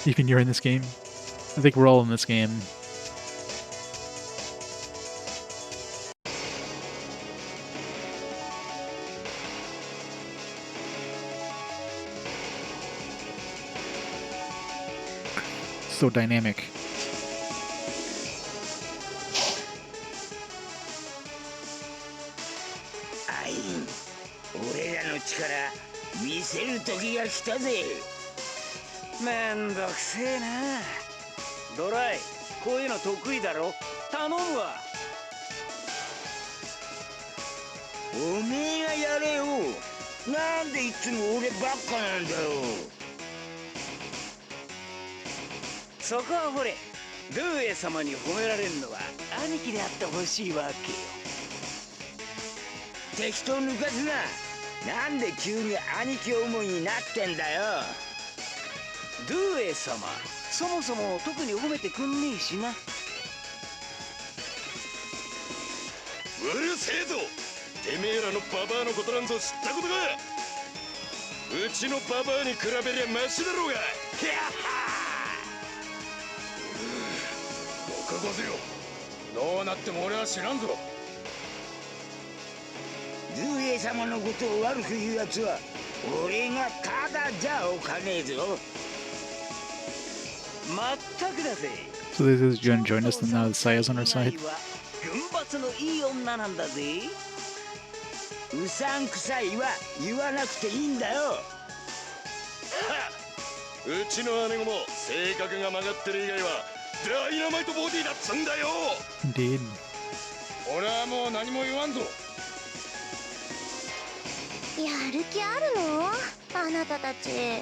Even you're in this game? I think we're all in this game. So dynamic.めんどくせえな。ドライ、こういうの得意だろ。頼むわ。おめえがやれよ。なんでいつも俺ばっかなんだよ。そこはほれ、ルーエ様に褒められるのは兄貴であってほしいわけよ。適当抜かすな。なんで急に兄貴思いになってんだよ。ルーエ様、そもそも特に褒めてくんねえしな。うるせえぞ。てめえらのババアのことなんぞ知ったことか。うちのババアに比べりゃマシだろうが。覚悟せよ。どうなっても俺は知らんぞ。ルーエ様のことを悪く言うやつは俺がただじゃおかねえぞ。まったくだぜ。 So this is Jen joined us, and now the Saya's on our side. 群抜のいい女なんだぜ。うさんくさいは言わなくていいんだよ。うちの姉子も性格が曲がってる以外はダイナマイトボディだっつんだよ。 Indeed. 俺はもう何も言わんぞ。やる気あるのあなたたち。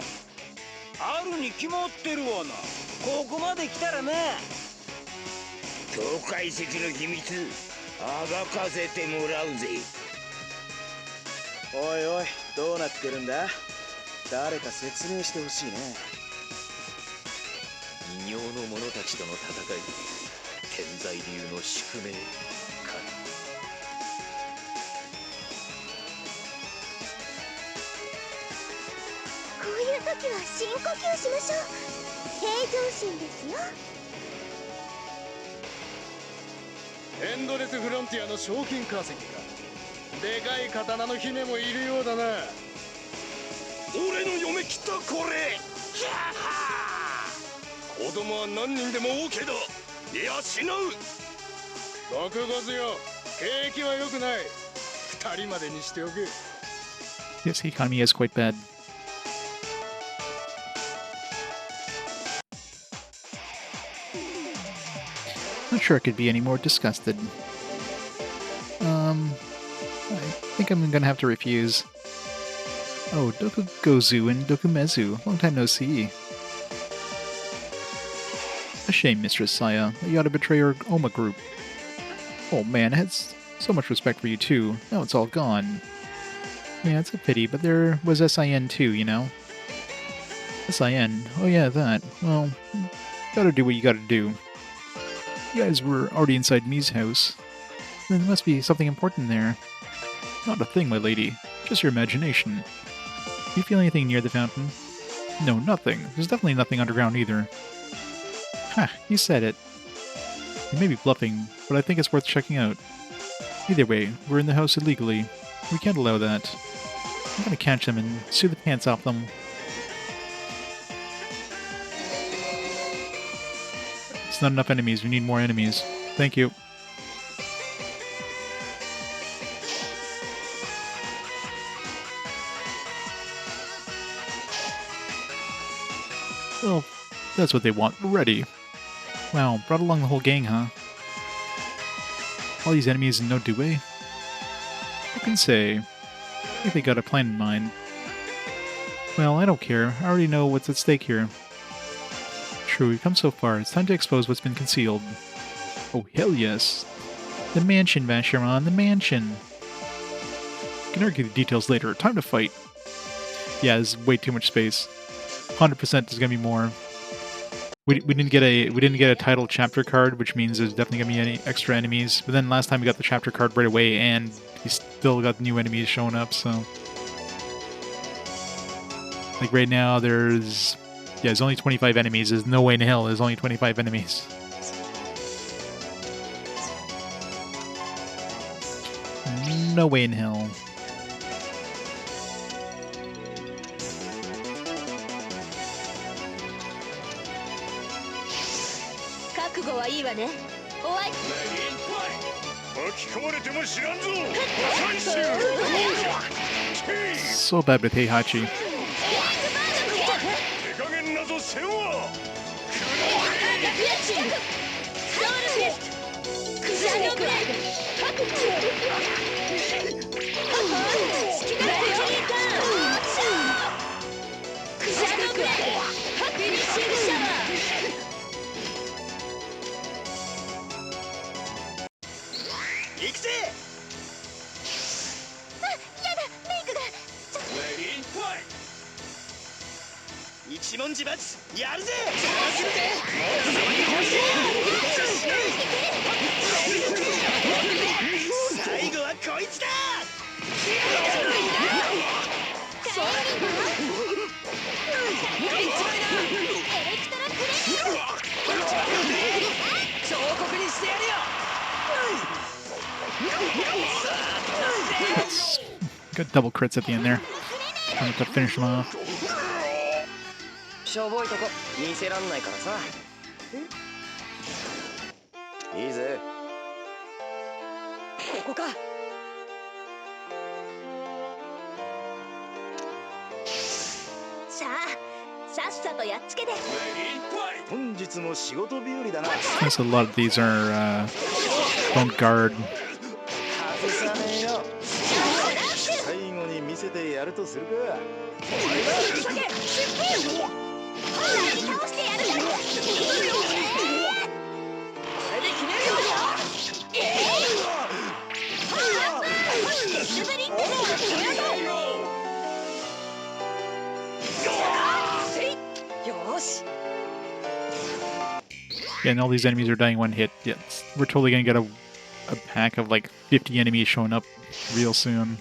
あるに決まってるわな。ここまで来たらな。境界石の秘密暴かせてもらうぜ。おいおい、どうなってるんだ。誰か説明してほしいね。異形の者たちとの戦い、天才流の宿命か。こういう時は深呼吸しましょう。平常心ですよ。エンドレスフロンティアの賞金稼ぎか。でかい刀の姫もいるようだな。俺の嫁きたこれ。子供は何人でも OK だ。養う。覚悟せよ。景気は良くない。2人までにしておけ。 Yes, the economy is quite bad. Not sure I could be any more disgusted. I think I'm gonna have to refuse. Oh, Dokugozu and Dokumezu. Long time no see. A shame, Mistress Saya, that you ought to betray your Oma group. Oh man, I had so much respect for you too. Now it's all gone. Yeah, it's a pity, but there was SIN too, you know? SIN? Oh yeah, that. Well, gotta do what you gotta do. You guys were already inside Mii's house. Then there must be something important there. Not a thing, my lady. Just your imagination. Do you feel anything near the fountain? No, nothing. There's definitely nothing underground either. Ha, you said it. You may be bluffing, but I think it's worth checking out. Either way, we're in the house illegally. We can't allow that. I'm gonna catch them and sue the pants off them. It's not enough enemies. We need more enemies. Thank you. Well, that's what they want. Ready. Wow, brought along the whole gang, huh? All these enemies and no Due? Who can say? I think they got a plan in mind. Well, I don't care. I already know what's at stake here. True, we've come so far. It's time to expose what's been concealed. Oh, hell yes. The mansion, Vacheron, the mansion. We can argue the details later. Time to fight. Yeah, there's way too much space. 100% there's gonna be more. We didn't get a title chapter card, which means there's definitely gonna be any extra enemies. But then last time we got the chapter card right away, and we still got new enemies showing up. So, like right now, there's only 25 enemies. There's no way in hell there's only 25 enemies. No way in hell. So bad with Heihachi. Got double crits at the end there. Trying to finish them off. Guess a lot of these are don't guard. Yeah, and all these enemies are dying one hit. Yeah, we're totally gonna get a pack of like 50 enemies showing up real soon.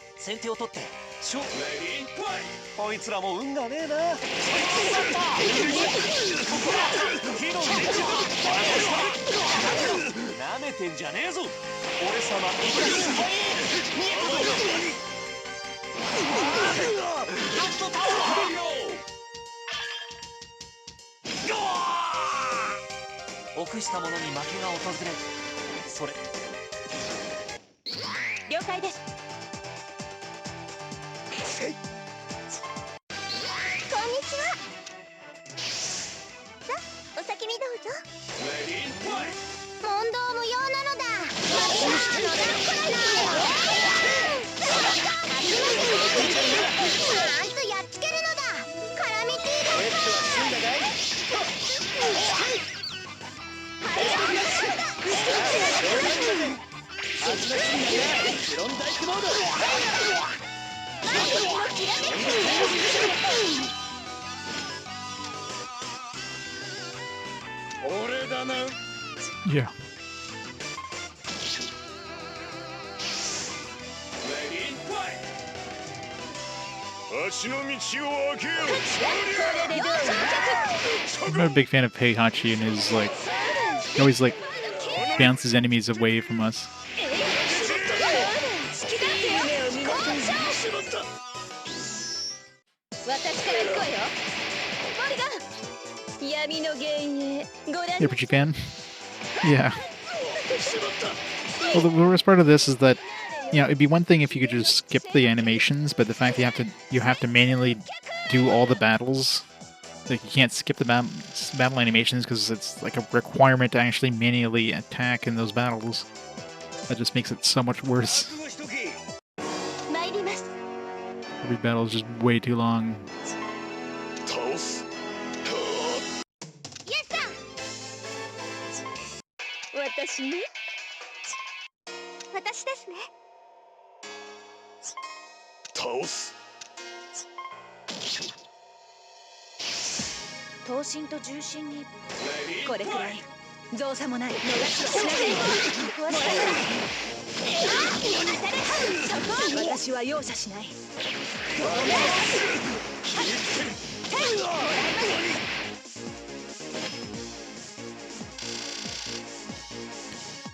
俺だな。 Yeah. 足の道を開けよ I'm not a big fan of Heihachi and his like he always like bounces enemies away from us. 私から行くわよ。モリガン、闇の幻影ご覧 Yeah, Pidgey fan. Yeah. Well, the worst part of this is that, you know, it'd be one thing if you could just skip the animations, but the fact that you have to manually do all the battles, like you can't skip the battle animations because it's like a requirement to actually manually attack in those battles. That just makes it so much worse. 参ります Every battle is just way too long. 倒す。イエスさん私ね。私ですね倒す。刀身と重心にこれくらい造作もない。逃しはしない。壊したら私は容赦しない。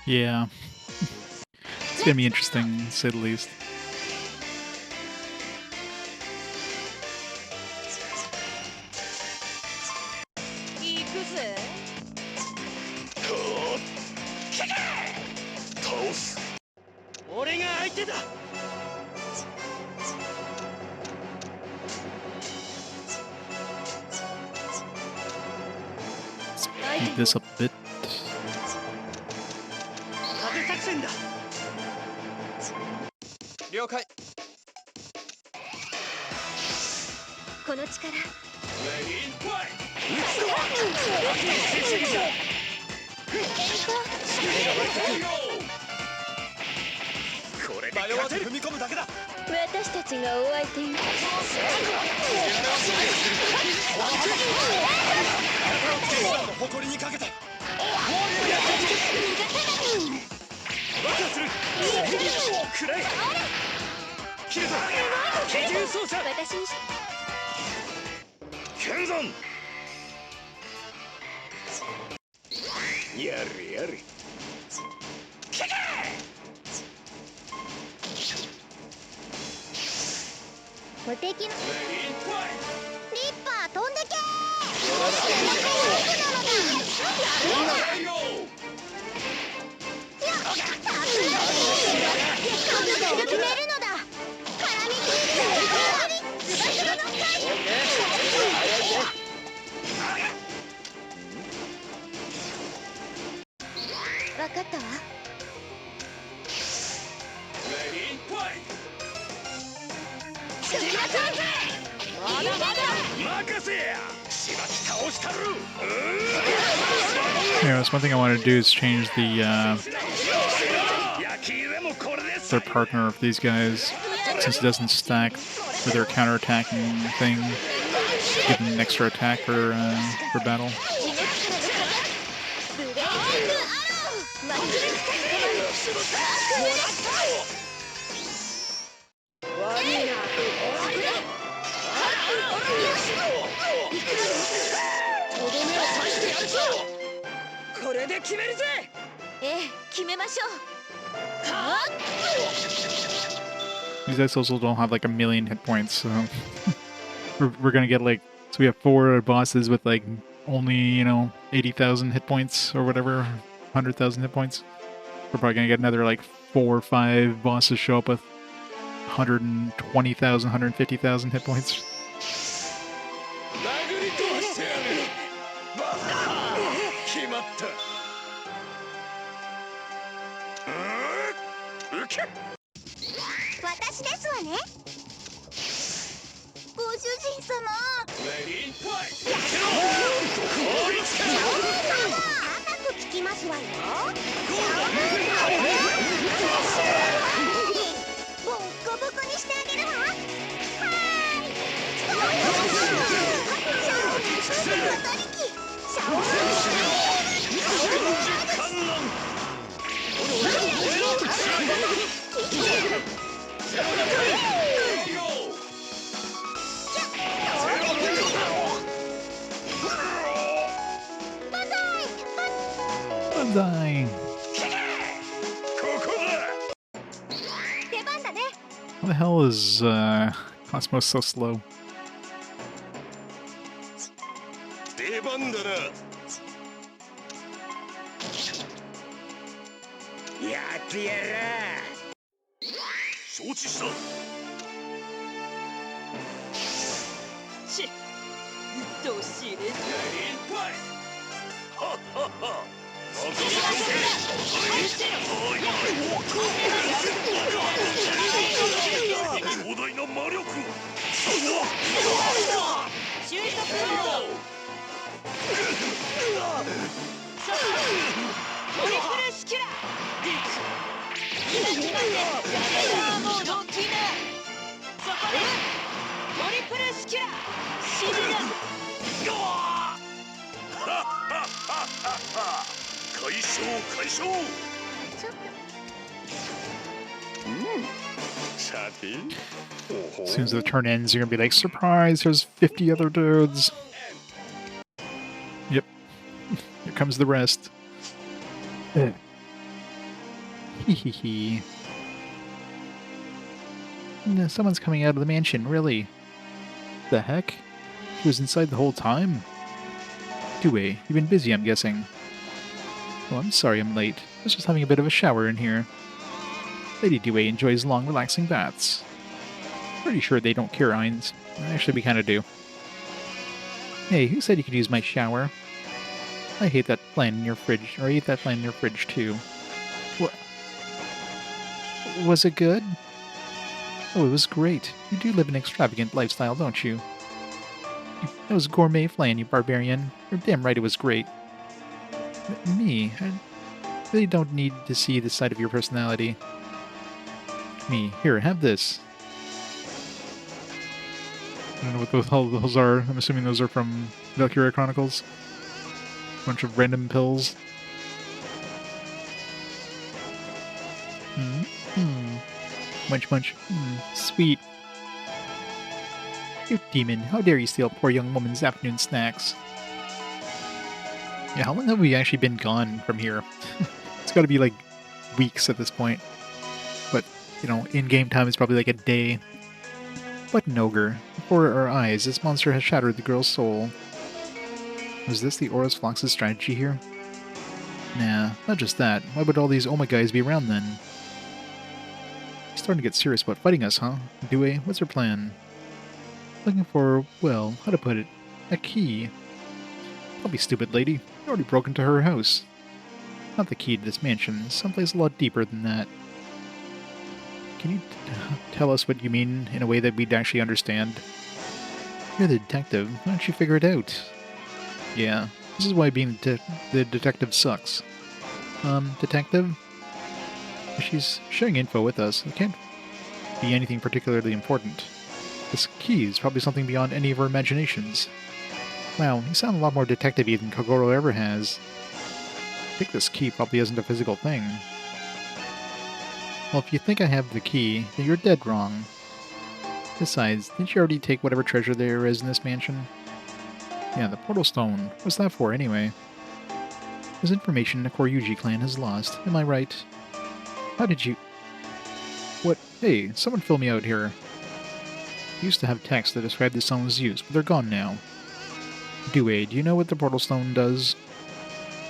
Yeah. It's gonna be interesting, to say the least. 行くぜ。倒す。俺が相手だ。 Beat this up a bit. 盾作戦だ。了解。この力。これで勝てる。踏み込むだけだ。私たちがお相手よ。誇りにかけた。爆破する。くらえ。切るぞ。機銃操作。私にし剣山。やれやれ。無敵のリッパー飛んでけ決めるのだ絡みわかったわまだまだ任せや。しばき倒したる。 Yeah, that's one thing I want to do is change the their partner of these guys, since it doesn't stack for their counterattacking thing. Give them an extra attack for battle. これで決めるぜ。ええ、決めましょう。 These guys also don't have like a million hit points, so we're gonna get like, so we have 4 bosses with like only, you know, 80,000 hit points or whatever, 100,000 hit points. We're probably gonna get another like 4 or 5 bosses show up with 120,000, 150,000 hit points. 決まった。私ですわねご主人様高く聞きますわよボッコボコにしてあげるわはーいシャオシャオ Banzai! ここだ。出番だね。 How the hell is Cosmos so slow? 出番だな。やってやら。承知した。ちっうっとうしいね。はっはっは。強大な魔力。収束トリプルスキュラ今決まってやめろもうドッキーなそこでトリプルスキュラ死ぬな解消解消。ちょっと さて。 As soon as the turn ends, you're gonna be like, surprise, there's 50 other dudes. Yep. Here comes the rest. Hehehe. No, someone's coming out of the mansion, really. The heck? He was inside the whole time? Due, you've been busy, I'm guessing. Oh, I'm sorry I'm late. I was just having a bit of a shower in here. Lady Due enjoys long, relaxing baths. Pretty sure they don't cure Ainz. Actually, we kind of do. Hey, who said you could use my shower? I hate that plant in your fridge, or I ate that plant in your fridge too. What? Was it good? Oh, it was great. You do live an extravagant lifestyle, don't you? That was gourmet flan, you barbarian. You're damn right it was great. Me? I really don't need to see this side of your personality. Me, here, have this. I don't know what those are. I'm assuming those are from Valkyria Chronicles. Bunch of random pills. Munch, munch. Sweet. You demon, how dare you steal a poor young woman's afternoon snacks? Yeah, how long have we actually been gone from here? It's gotta be like weeks at this point. But, you know, in-game time is probably like a day. What an ogre. Before our eyes, this monster has shattered the girl's soul. Was this the Aurus Flox's strategy here? Nah, not just that. Why would all these Oma guys be around then? He's starting to get serious about fighting us, huh? Due, what's her plan? Looking for, well, how to put it, a key. Don't be stupid, lady. You already broke into her house. Not the key to this mansion, someplace a lot deeper than that. Can you tell us what you mean in a way that we'd actually understand? You're the detective. Why don't you figure it out? Yeah, this is why being the detective sucks. Detective? She's sharing info with us. It can't be anything particularly important. This key is probably something beyond any of our imaginations. Wow, you sound a lot more detective-y than Kogoro ever has. I think this key probably isn't a physical thing. Well, if you think I have the key, then you're dead wrong. Besides, didn't you already take whatever treasure there is in this mansion? Yeah, the Portalstone. What's that for, anyway? There's information the Koryuji clan has lost. Am I right? How did you... What? Hey, someone fill me out here. I used to have texts that described the stone's use, but they're gone now. Due, do you know what the Portalstone does?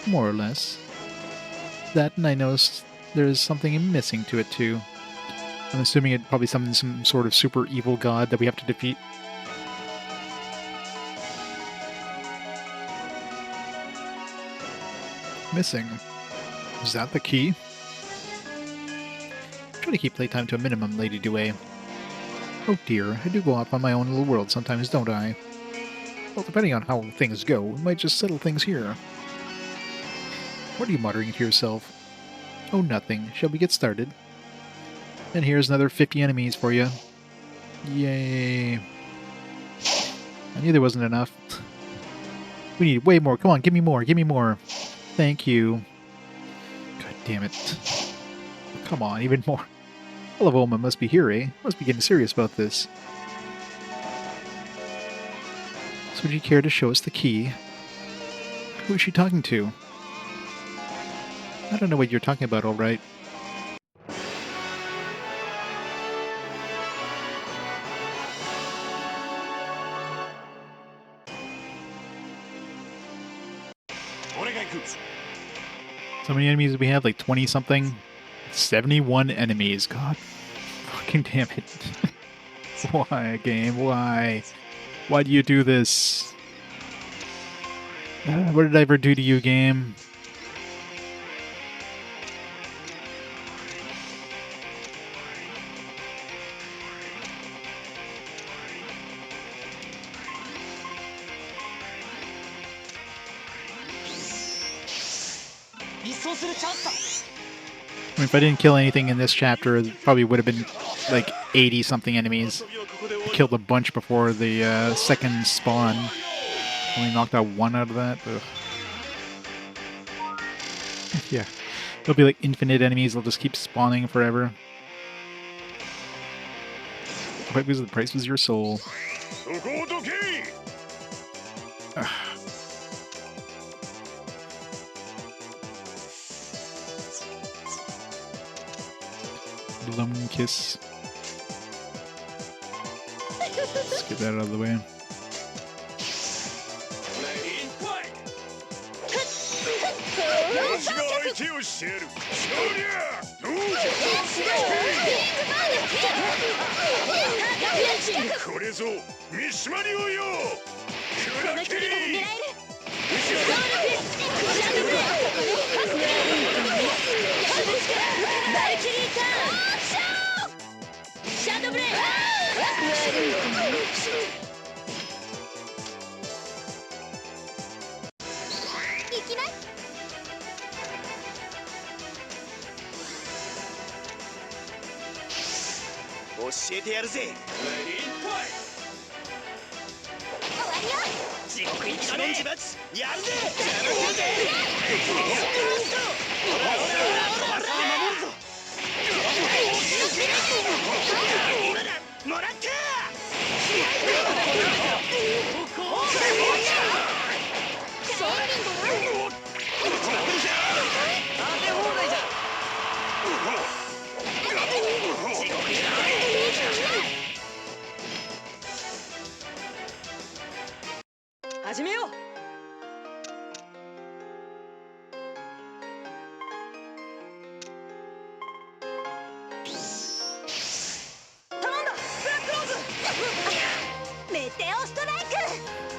More or less. That, and I noticed there's something missing to it, too. I'm assuming it probably summons some sort of super evil god that we have to defeat. Missing. Is that the key? Try to keep playtime to a minimum, Lady Due. Oh dear, I do go off on my own little world sometimes, don't I? Well, depending on how things go, we might just settle things here. What are you muttering to yourself? Oh, nothing. Shall we get started? And here's another 50 enemies for you. Yay. I knew there wasn't enough. We need way more. Come on, give me more. Give me more. Thank you. God damn it. Come on, even more. Hello, Oma must be here, eh? Must be getting serious about this. So would you care to show us the key? Who is she talking to? I don't know what you're talking about, alright. So many enemies do we have? Like 20 something? 71 enemies. God fucking damn it. Why, game? Why? Why do you do this? What did I ever do to you, game? I mean, if I didn't kill anything in this chapter, it probably would have been like 80 something enemies. I killed a bunch before the second spawn. Only knocked out one out of that. Ugh. Yeah. It'll be like infinite enemies, they'll just keep spawning forever. But because the price was your soul. Ugh. Lum kiss. Let's get that out of the way.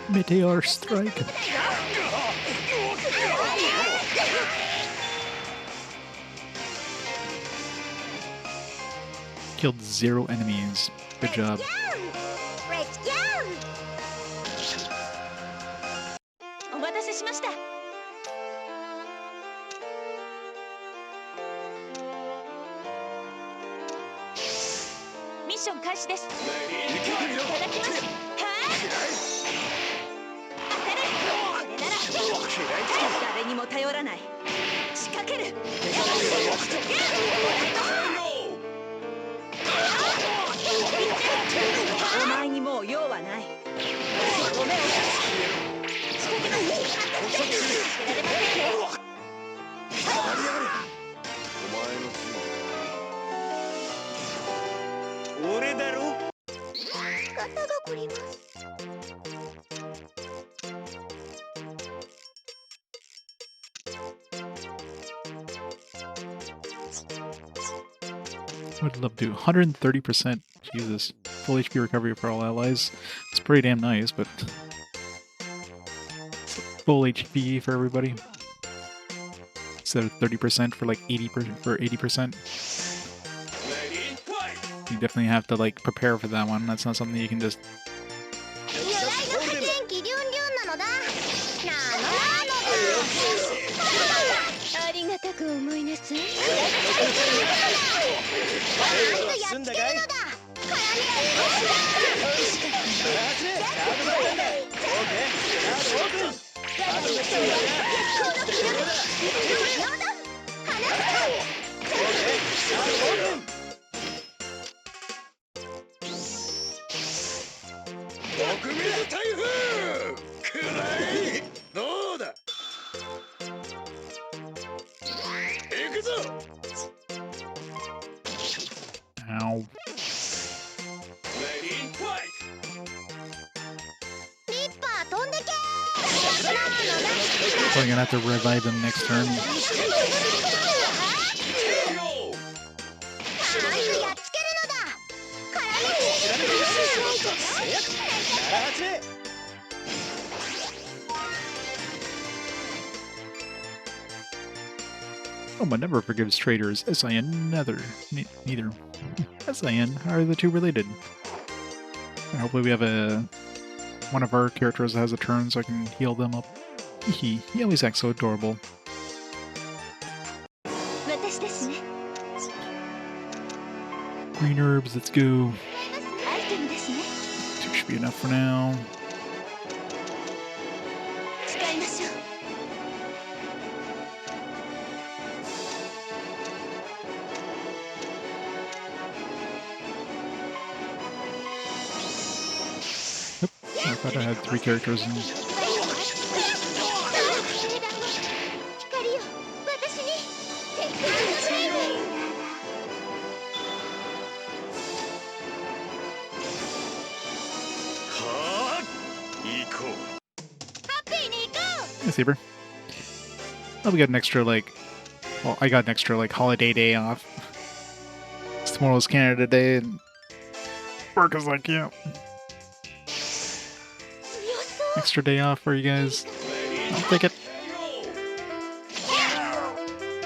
Meteor strike. Killed 0 enemies. Good job. I would love to. 130%. Jesus. Full HP recovery for all allies. It's pretty damn nice, but... full HP for everybody. Instead of 30% for like 80% for 80%. You definitely have to like prepare for that one. That's not something you can just... Probably gonna have to revive him next turn. やっつけるのだ絡めて Oh, but never forgives traitors. SIN, neither. Neither. SIN, how are the two related? And hopefully we have one of our characters that has a turn so I can heal them up. He always acts so adorable. 私ですね Green herbs, let's go. アイテムですね Two should be enough for now. 使いましょう I thought I had 3 characters in. 光よ私にテイクアウトブレイブ はあ行こう ハッピーに行こ Hey, Saber. Oh, we got an extra, like... Well, I got an extra, like, holiday day off. Tomorrow's Canada Day, and... Work is like, yeah. う強そう Extra day off for you guys. I'll take it.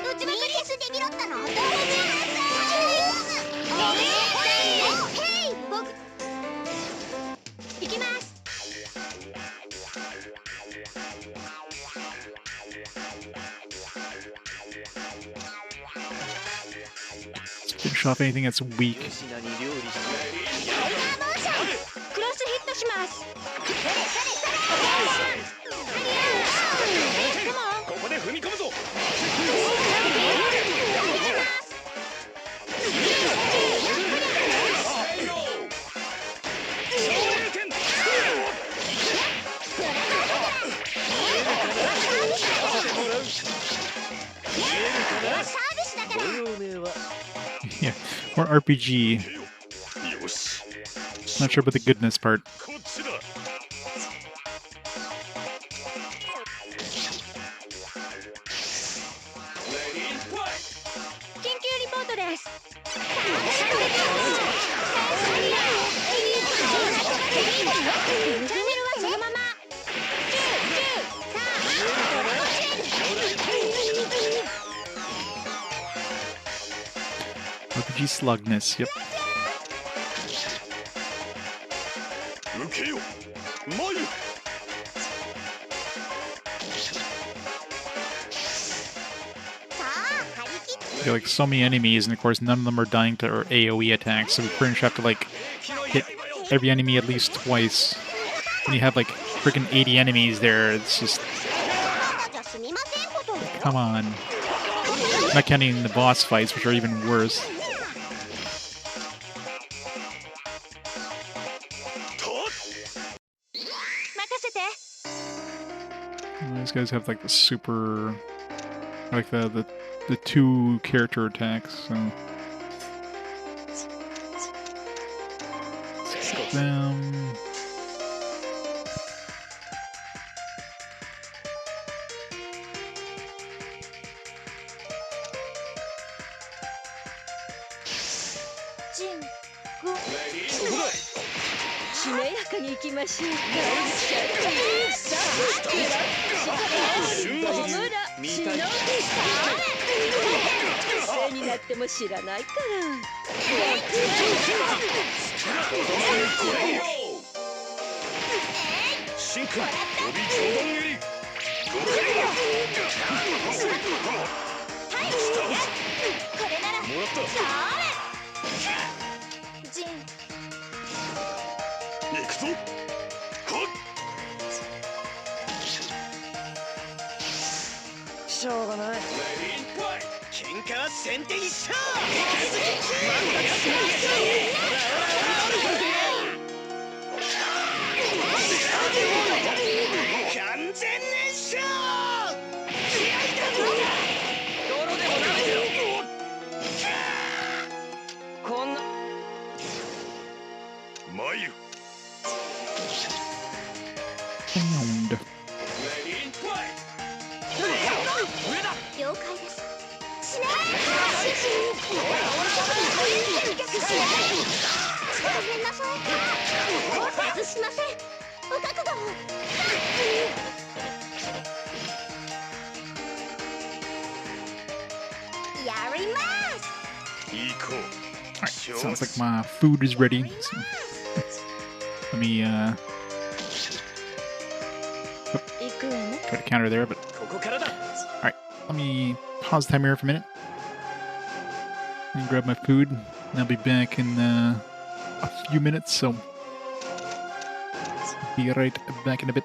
打ちまくりですできろったのヘイ僕行きます Finish off anything that's weak. タイガーモーションクロスヒットしますここで踏み込むぞ サービスだから Yeah, more RPG. よし Not sure about the goodness part. こっちだ 緊急リポートですチャンネルはそのまま RPG slugness, yep. 受けよ眉 さあ張り切って We got like so many enemies, and of course none of them are dying to our AoE attacks, so we pretty much have to like hit every enemy at least twice. When you have like freaking 80 enemies there, it's just じゃすみませんこと come on. Not counting the boss fights, which are even worse. 任せて These guys have like the super, like the 2 character attacks. So skip them. ジンしめやかに行きましょうかさあホムラ忍び犠牲になっても知らないから真空帯上段蹴りこれならもらったジン行くぞはっしょうがない喧嘩は先手一勝完全燃焼泥でも舐めてろこんな眉 Pound. 了解です。しないごめんなさい。外しません。お覚悟を。やります。行こう。 Alright, sounds like my food is ready. So let me 行くわね。 try to counter there, but ここからだ。 alright, let me pause the timer for a minute and grab my food. And I'll be back in a few minutes, so be right back in a bit.